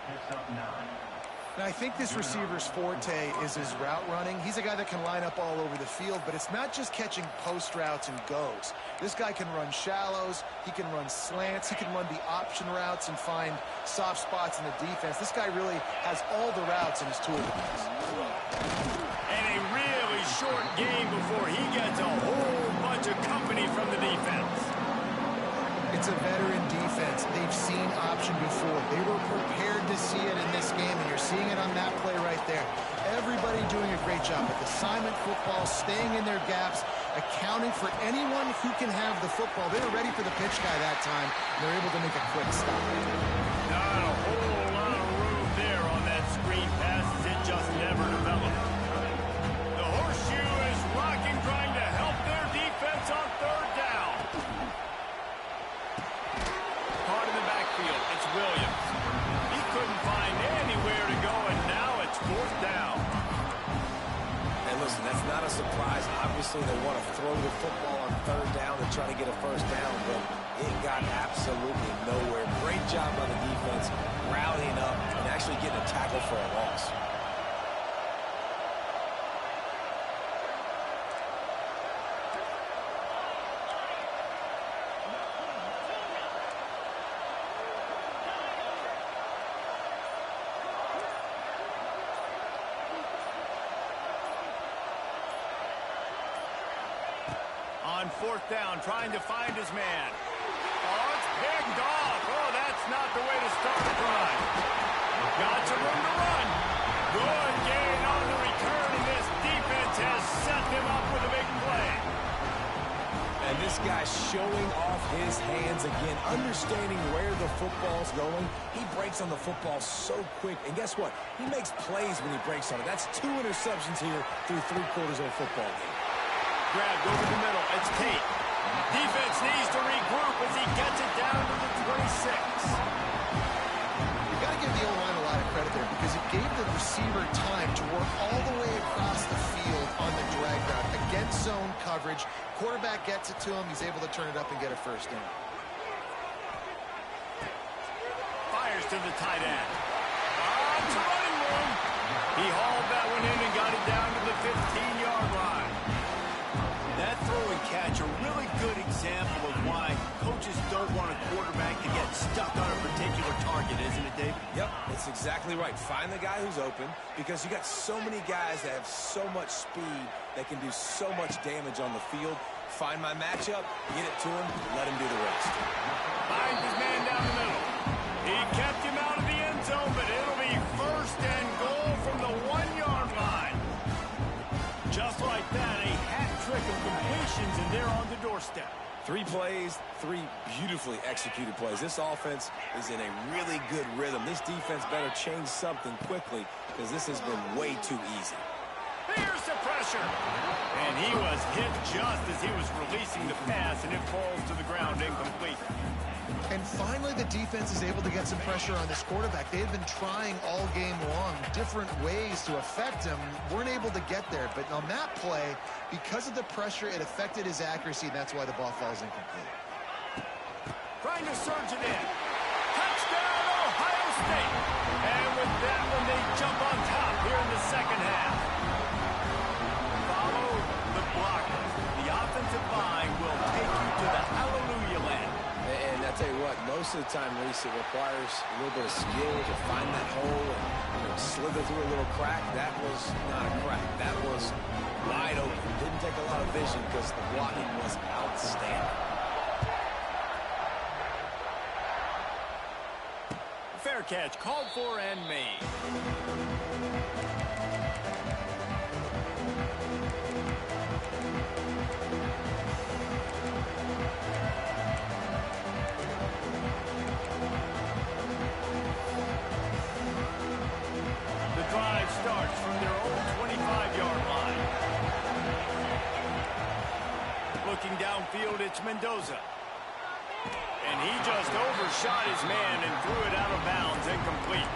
Now, I think this receiver's forte is his route running. He's a guy that can line up all over the field, but it's not just catching post routes and goes. This guy can run shallows, he can run slants, he can run the option routes and find soft spots in the defense. This guy really has all the routes in his toolbox. And a really short game before he gets a whole bunch of company from the defense. It's a veteran defense. They've seen option before. They were prepared to see it in this game, and you're seeing it on that play right there. Everybody doing a great job with assignment football, staying in their gaps, accounting for anyone who can have the football. They were ready for the pitch guy that time, and they're able to make a quick stop. Not a whole lot of room there on that screen pass as it just never developed. The horseshoe is rocking, trying to help their defense on third down. Caught in the backfield, it's Williams. He couldn't find anywhere to go, and now it's fourth down. And listen, that's not a surprise. Obviously, they want to throw the football on third down and try to get a first down, but it got absolutely nowhere. Great job by the defense, rallying up and actually getting a tackle for a loss. On fourth down, trying to find his man. Oh, it's picked off. Oh, that's not the way to start a drive. Got some room to run. showing off his hands again, understanding where the football's going. He breaks on the football so quick, and guess what? He makes plays when he breaks on it. That's 2 interceptions here through 3 quarters of a football game. Grabbed over the middle. It's Tate. Defense needs to regroup as he gets it down to the 26. Got to give the O-line a lot of credit there because it gave the receiver time to work all the way across the field on the drag route against zone coverage. Quarterback gets it to him. He's able to turn it up and get a first down. Fires to the tight end. It's a running room. He hauled that one in and got it down to the 15-yard line. That throw and catch, a really good example of why coaches don't want a quarterback to get stuck on a particular target, isn't it, Dave? Yep, that's exactly right. Find the guy who's open because you got so many guys that have so much speed that can do so much damage on the field. Find my matchup, get it to him, let him do the rest. Finds his man down the middle. He kept him out of the end zone, but it'll be first and goal from the 1-yard line. Just like that, a hat trick of completions, and they're on the doorstep. 3 plays, 3 beautifully executed plays. This offense is in a really good rhythm. This defense better change something quickly because this has been way too easy. Here's the pressure. And he was hit just as he was releasing the pass, and it falls to the ground incomplete. And finally, the defense is able to get some pressure on this quarterback. They had been trying all game long, different ways to affect him. Weren't able to get there. But on that play, because of the pressure, it affected his accuracy, and that's why the ball falls incomplete. Trying to surge it in. Touchdown, Ohio State. And with that one, they jump on top here in the second half. Follow the blocker. The offensive line will take you to the hallelujah land. And I tell you what, most of the time, Reese, it requires a little bit of skill to find that hole and slither through a little crack. That was not a crack. That was wide open. Didn't take a lot of vision because the blocking was outstanding. Fair catch, called for and made. Starts from their own 25-yard line. Looking downfield, it's Mendoza. And he just overshot his man and threw it out of bounds, incomplete.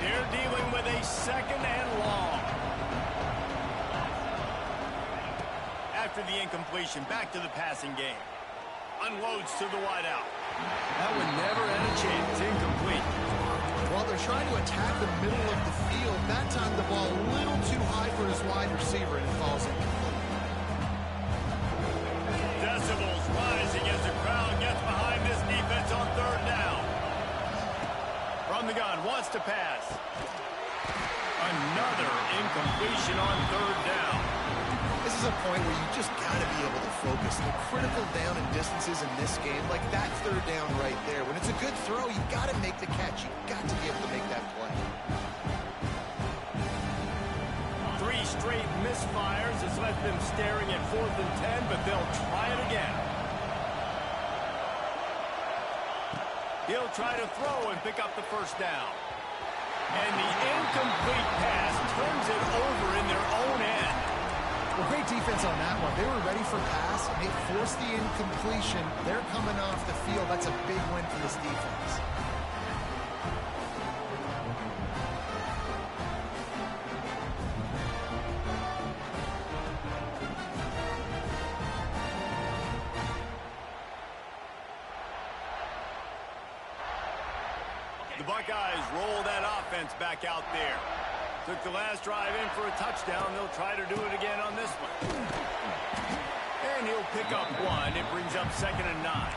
They're dealing with a second and long. After the incompletion, back to the passing game. Unloads to the wideout. That one never had a chance. Incomplete. While they're trying to attack the middle of the field, that time the ball a little too high for his wide receiver, and it falls incomplete. Decibels rising as the crowd gets behind this defense on third down. From the gun, wants to pass. Another incompletion on third down. This is a point where you just got to be able to focus. The critical down and distances in this game, like that third down right there. When it's a good throw, you got to make the catch. You got to be able to make that play. 3 straight misfires has left them staring at 4th and 10, but they'll try it again. He'll try to throw and pick up the first down. And the incomplete pass turns it over in their own end. Well, great defense on that one. They were ready for pass, and they forced the incompletion. They're coming off the field. That's a big win for this defense. The Buckeyes roll that offense back out there. Took the last drive in for a touchdown. They'll try to do it again on this one. And he'll pick up 1. It brings up 2nd and 9.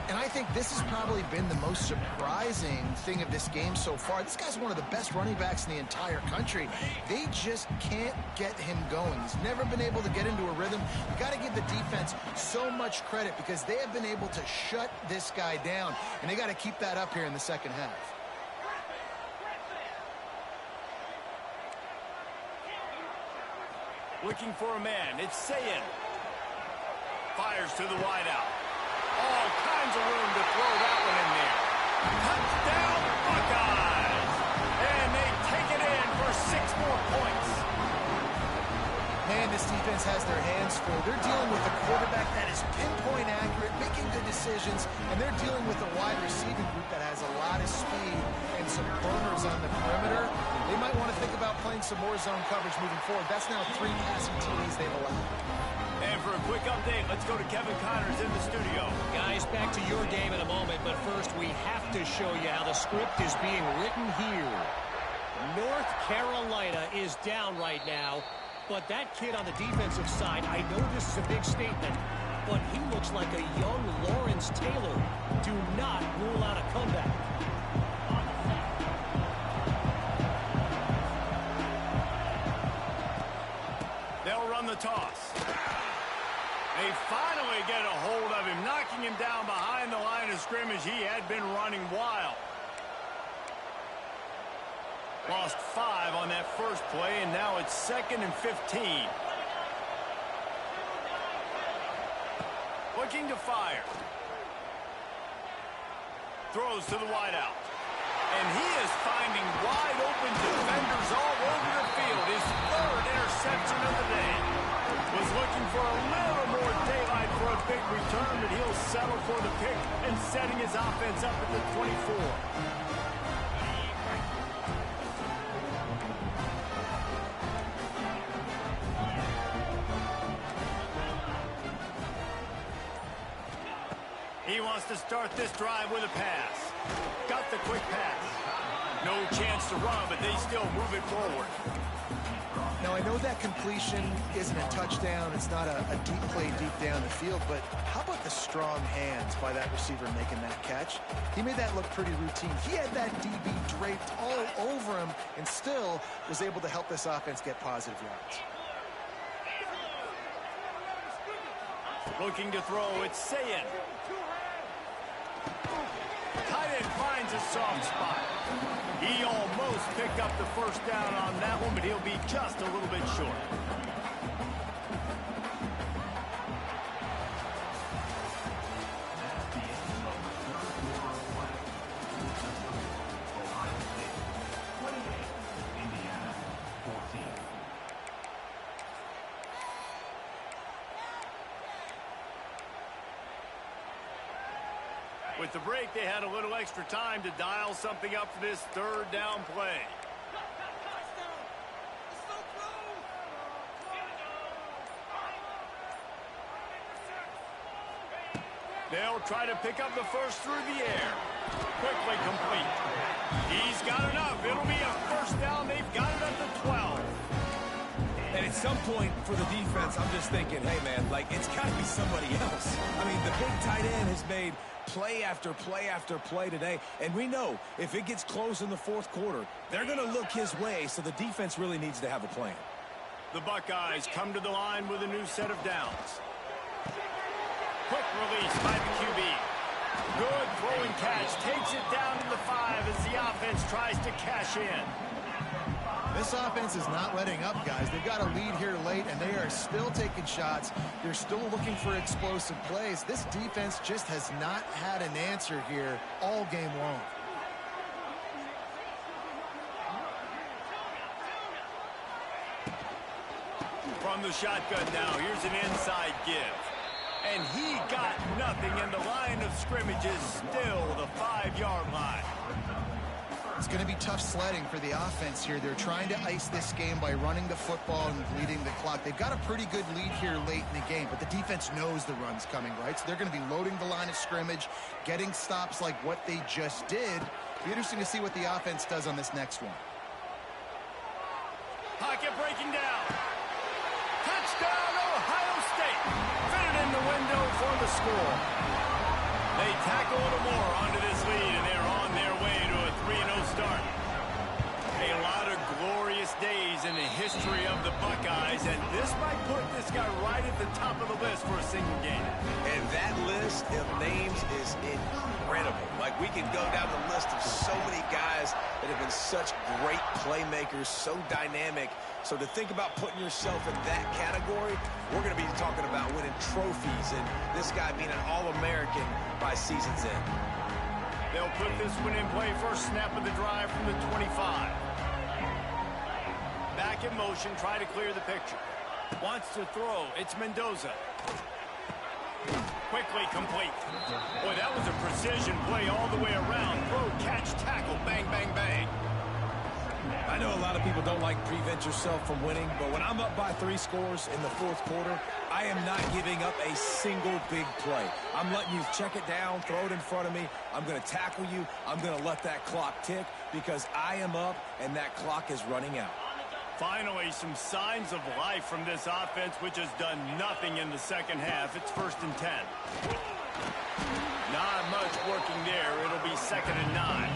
And I think this has probably been the most surprising thing of this game so far. This guy's one of the best running backs in the entire country. They just can't get him going. He's never been able to get into a rhythm. You got to give the defense so much credit because they have been able to shut this guy down. And they got to keep that up here in the second half. Looking for a man. It's Sayin. Fires to the wideout. All kinds of room to throw that one in there. Touchdown, Buckeyes! And they take it in for 6 more points. Man, this defense has their hands full. They're dealing with a quarterback that is pinpoint accurate, making good decisions, and they're dealing with a wide receiving group that has a lot of speed and some burners on the perimeter. They might want to think about playing some more zone coverage moving forward. That's now 3 passing TDs they've allowed. And for a quick update, let's go to Kevin Connors in the studio. Guys, back to your game in a moment, but first we have to show you how the script is being written here. North Carolina is down right now, but that kid on the defensive side, I know this is a big statement, but he looks like a young Lawrence Taylor. Do not rule out a comeback. They'll run the toss. They finally get a hold of him, knocking him down behind the line of scrimmage. He had been running wild. Lost 5 on that first play, and now it's 2nd and 15. Looking to fire. Throws to the wideout. And he is finding wide open defenders all over the field. His 3rd interception of the day. Was looking for a little more daylight for a big return, but he'll settle for the pick and setting his offense up at the 24. He wants to start this drive with a pass. Got the quick pass. No chance to run, but they still move it forward. Now, I know that completion isn't a touchdown. It's not a deep play deep down the field, but how about the strong hands by that receiver making that catch? He made that look pretty routine. He had that DB draped all over him and still was able to help this offense get positive yards. Looking to throw, it's Sayin. Tight end finds a soft spot. He almost picked up the first down on that one, but he'll be just a little bit short. With the break, they had a little extra time to dial something up for this 3rd down play. They'll try to pick up the first through the air. Quickly complete. He's got enough. It'll be a 1st down. They've got it at the 12. And at some point for the defense, I'm just thinking, hey, man, like, it's got to be somebody else. I mean, the big tight end has made play after play after play today. And we know if it gets close in the 4th quarter, they're going to look his way, so the defense really needs to have a plan. The Buckeyes come to the line with a new set of downs. Quick release by the QB. Good throwing catch. Takes it down to the 5 as the offense tries to cash in. This offense is not letting up, guys. They've got a lead here late, and they are still taking shots. They're still looking for explosive plays. This defense just has not had an answer here all game long. From the shotgun now, here's an inside give. And he got nothing, and the line of scrimmage is still the 5-yard line. It's going to be tough sledding for the offense here. They're trying to ice this game by running the football and bleeding the clock. They've got a pretty good lead here late in the game, but the defense knows the run's coming, right? So they're going to be loading the line of scrimmage, getting stops like what they just did. Be interesting to see what the offense does on this next one. Pocket breaking down. Touchdown, Ohio State. Fitted in the window for the score. They tack a little more onto this lead, and they're on their way to a 3-0 start. A lot of glorious days in the history of the Buckeyes, and this might put this guy right at the top of the list for a single game. And that list of names is incredible. Like, we can go down the list of so many guys that have been such great playmakers, so dynamic. So to think about putting yourself in that category, we're going to be talking about winning trophies and this guy being an All-American by season's end. They'll put this one in play first snap of the drive from the 25. Back in motion, try to clear the picture. Wants to throw. It's Mendoza. Quickly complete. Boy, that was a precision play all the way around. Throw, catch, tackle, bang, bang, bang. I know a lot of people don't like prevent yourself from winning, but when I'm up by 3 scores in the 4th quarter, I am not giving up a single big play. I'm letting you check it down, throw it in front of me. I'm going to tackle you. I'm going to let that clock tick because I am up and that clock is running out. Finally, some signs of life from this offense, which has done nothing in the second half. It's 1st and 10. Not much working there. It'll be 2nd and 9.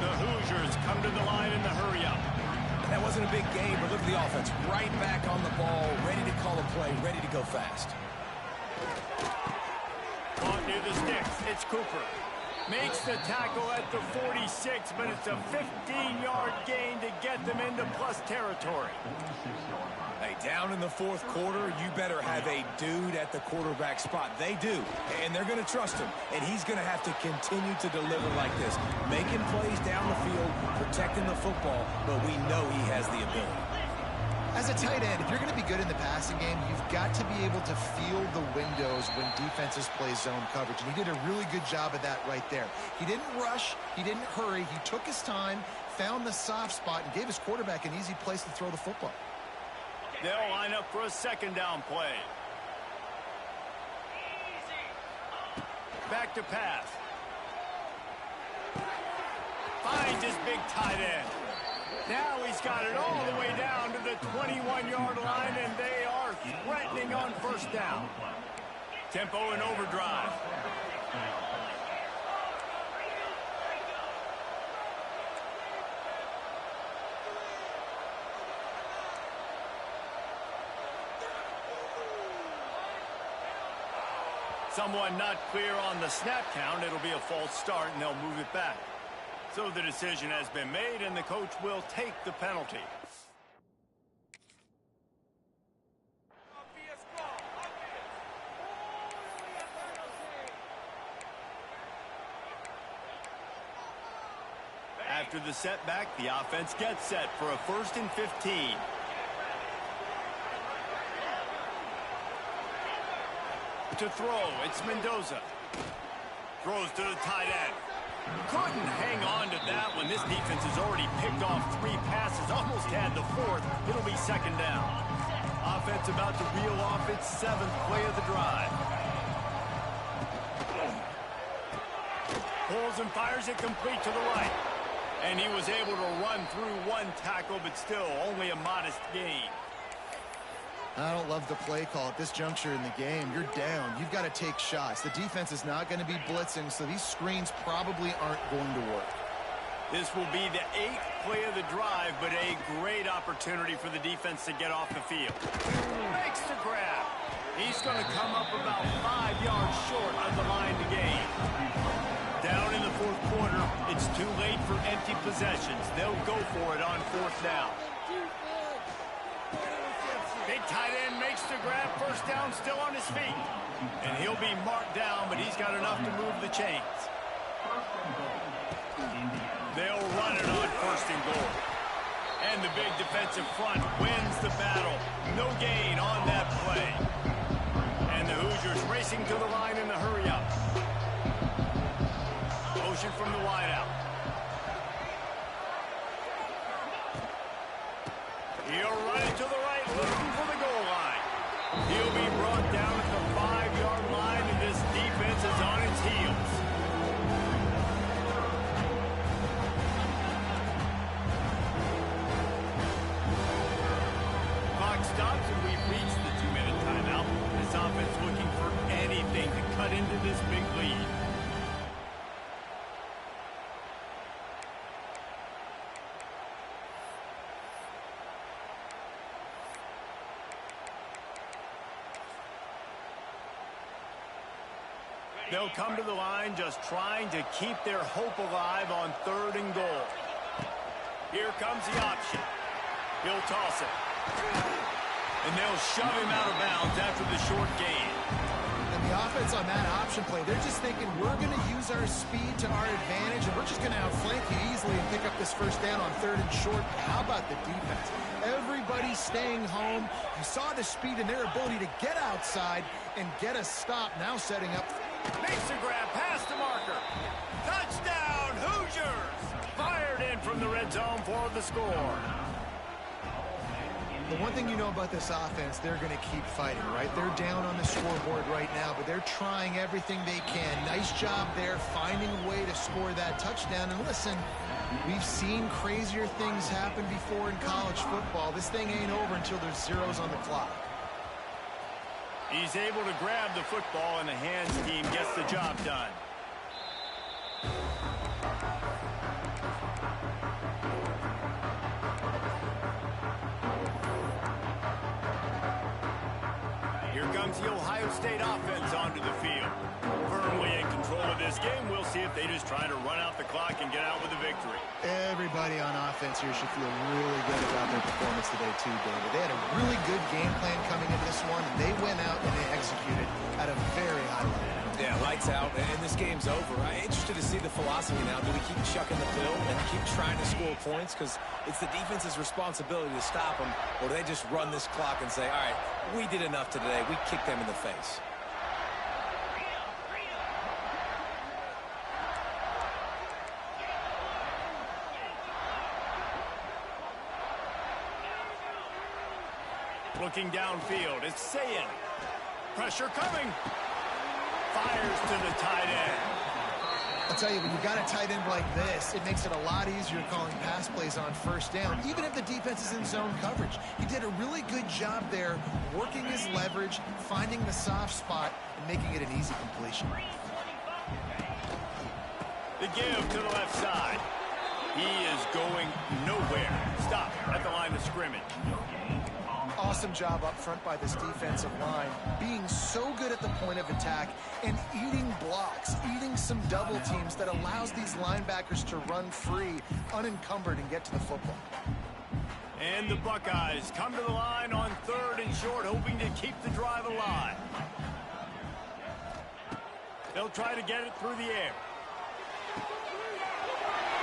The Hoosiers come to the line in the hurry-up. That wasn't a big game, but look at the offense. Right back on the ball, ready to call a play, ready to go fast. Caught near the sticks. It's Cooper. Makes the tackle at the 46, but it's a 15-yard gain to get them into plus territory. Hey, down in the 4th quarter, you better have a dude at the quarterback spot. They do, and they're going to trust him, and he's going to have to continue to deliver like this, making plays down the field, protecting the football, but we know he has the ability. As a tight end, if you're going to be good in the passing game, you've got to be able to feel the windows when defenses play zone coverage. And he did a really good job of that right there. He didn't rush. He didn't hurry. He took his time, found the soft spot, and gave his quarterback an easy place to throw the football. They'll line up for a 2nd down play. Back to pass. Finds his big tight end. Now he's got it all the way down to the 21-yard line, and they are threatening on 1st down. Tempo and overdrive. Someone not clear on the snap count. It'll be a false start, and they'll move it back. So the decision has been made, and the coach will take the penalty. After the setback, the offense gets set for a 1st and 15. To throw, it's Mendoza. Throws to the tight end. Couldn't hang on to that one. This defense has already picked off 3 passes, almost had the 4th. It'll be 2nd down. Offense about to reel off its 7th play of the drive. Pulls and fires it complete to the right. And he was able to run through 1 tackle, but still only a modest gain. I don't love the play call at this juncture in the game. You're down. You've got to take shots. The defense is not going to be blitzing, so these screens probably aren't going to work. This will be the 8th play of the drive, but a great opportunity for the defense to get off the field. Makes the grab. He's going to come up about 5 yards short of the line to gain. Down in the 4th quarter, it's too late for empty possessions. They'll go for it on 4th down. Big tight end makes the grab. 1st down, still on his feet. And he'll be marked down, but he's got enough to move the chains. They'll run it on 1st and goal. And the big defensive front wins the battle. No gain on that play. And the Hoosiers racing to the line in the hurry-up. Motion from the wideout. He'll run it to the right, looking for the goal line. He'll be brought down at the 5-yard line, and this defense is on its heels. Clock stops, and we've reached the 2-minute timeout. This offense looking for anything to cut into this big lead. They'll come to the line just trying to keep their hope alive on 3rd and goal. Here comes the option. He'll toss it. And they'll shove him out of bounds after the short gain. And the offense on that option play, they're just thinking we're going to use our speed to our advantage, and we're just going to outflank you easily and pick up this first down on 3rd and short. How about the defense? Everybody's staying home. You saw the speed and their ability to get outside and get a stop. Now setting up. Makes a grab past the marker. Touchdown, Hoosiers! Fired in from the red zone for the score. The one thing you know about this offense, they're going to keep fighting, right? They're down on the scoreboard right now, but they're trying everything they can. Nice job there, finding a way to score that touchdown. And listen, we've seen crazier things happen before in college football. This thing ain't over until there's zeros on the clock. He's able to grab the football, and the hands team gets the job done. Here comes the Ohio State offense onto the field. Firmly in control of this game. We'll see if they just try to run out the clock and get out with a victory. Everybody on offense here should feel really good about their performance today too, David. They had a really good game plan coming into this one, and they went out and they executed at a very high level. Yeah, lights out, and this game's over. I'm interested to see the philosophy now. Do we keep chucking the pill and keep trying to score points? Because it's the defense's responsibility to stop them. Or do they just run this clock and say, all right, we did enough today. We kicked them in the face. Looking downfield, it's Sayin. Pressure coming. Fires to the tight end. I'll tell you, when you got a tight end like this, it makes it a lot easier calling pass plays on 1st down, even if the defense is in zone coverage. He did a really good job there, working his leverage, finding the soft spot, and making it an easy completion. The give to the left side. He is going nowhere. Stop at the line of scrimmage. Awesome job up front by this defensive line, being so good at the point of attack and eating blocks, eating some double teams that allows these linebackers to run free, unencumbered, and get to the football. And the Buckeyes come to the line on 3rd and short, hoping to keep the drive alive. They'll try to get it through the air.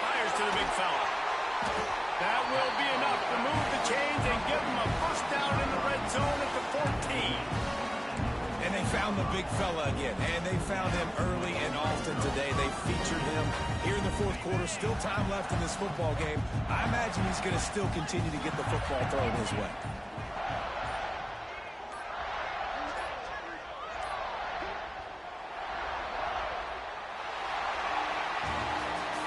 Fires to the big fella. That will be enough to move the chains and give them a first down in the red zone at the 14. And they found the big fella again. And they found him early and often today. They featured him here in the 4th quarter. Still time left in this football game. I imagine he's going to still continue to get the football thrown his way.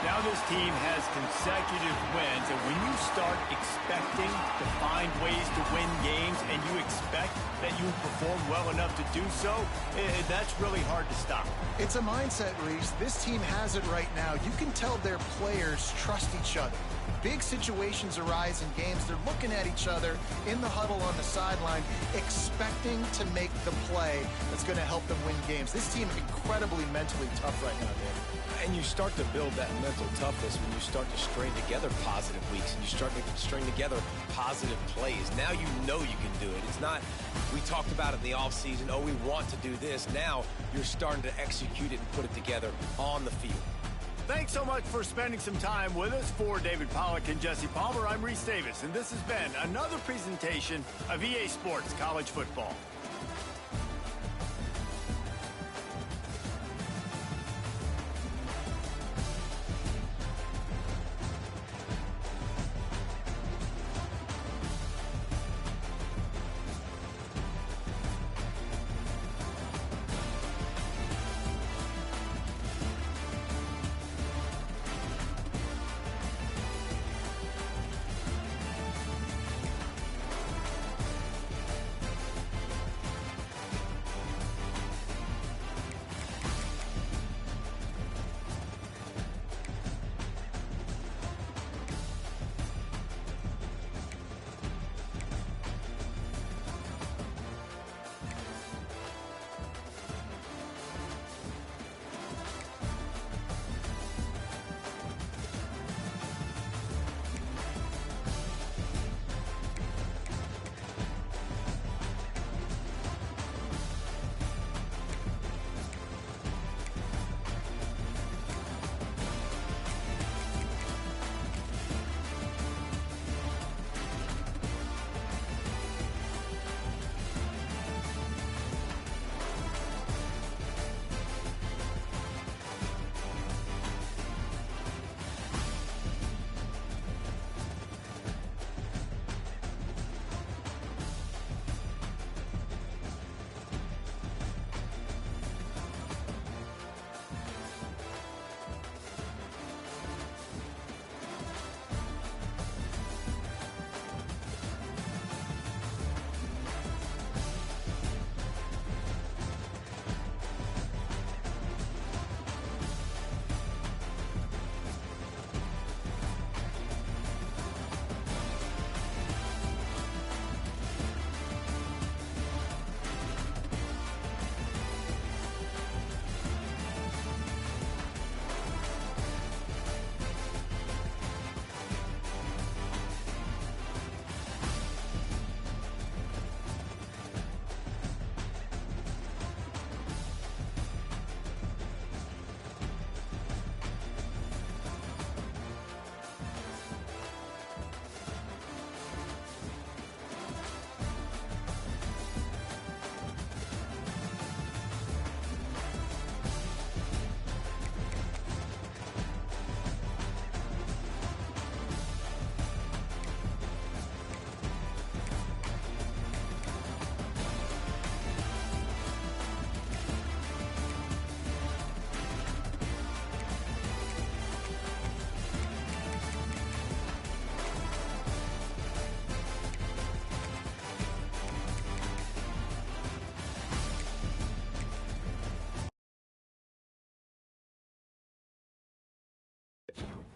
Now this team has consecutive wins, and when you start expecting to find ways to win games and you expect that you perform well enough to do so, that's really hard to stop. It's a mindset, Reese. This team has it right now. You can tell their players trust each other. Big situations arise in games. They're looking at each other in the huddle on the sideline, expecting to make the play that's going to help them win games. This team is incredibly mentally tough right now, David. And you start to build that mental toughness when you start to string together positive weeks and you start to string together positive plays. Now you know you can do it. It's not, we talked about it in the offseason, oh, we want to do this. Now you're starting to execute it and put it together on the field. Thanks so much for spending some time with us. For David Pollack and Jesse Palmer, I'm Reese Davis, and this has been another presentation of EA Sports College Football.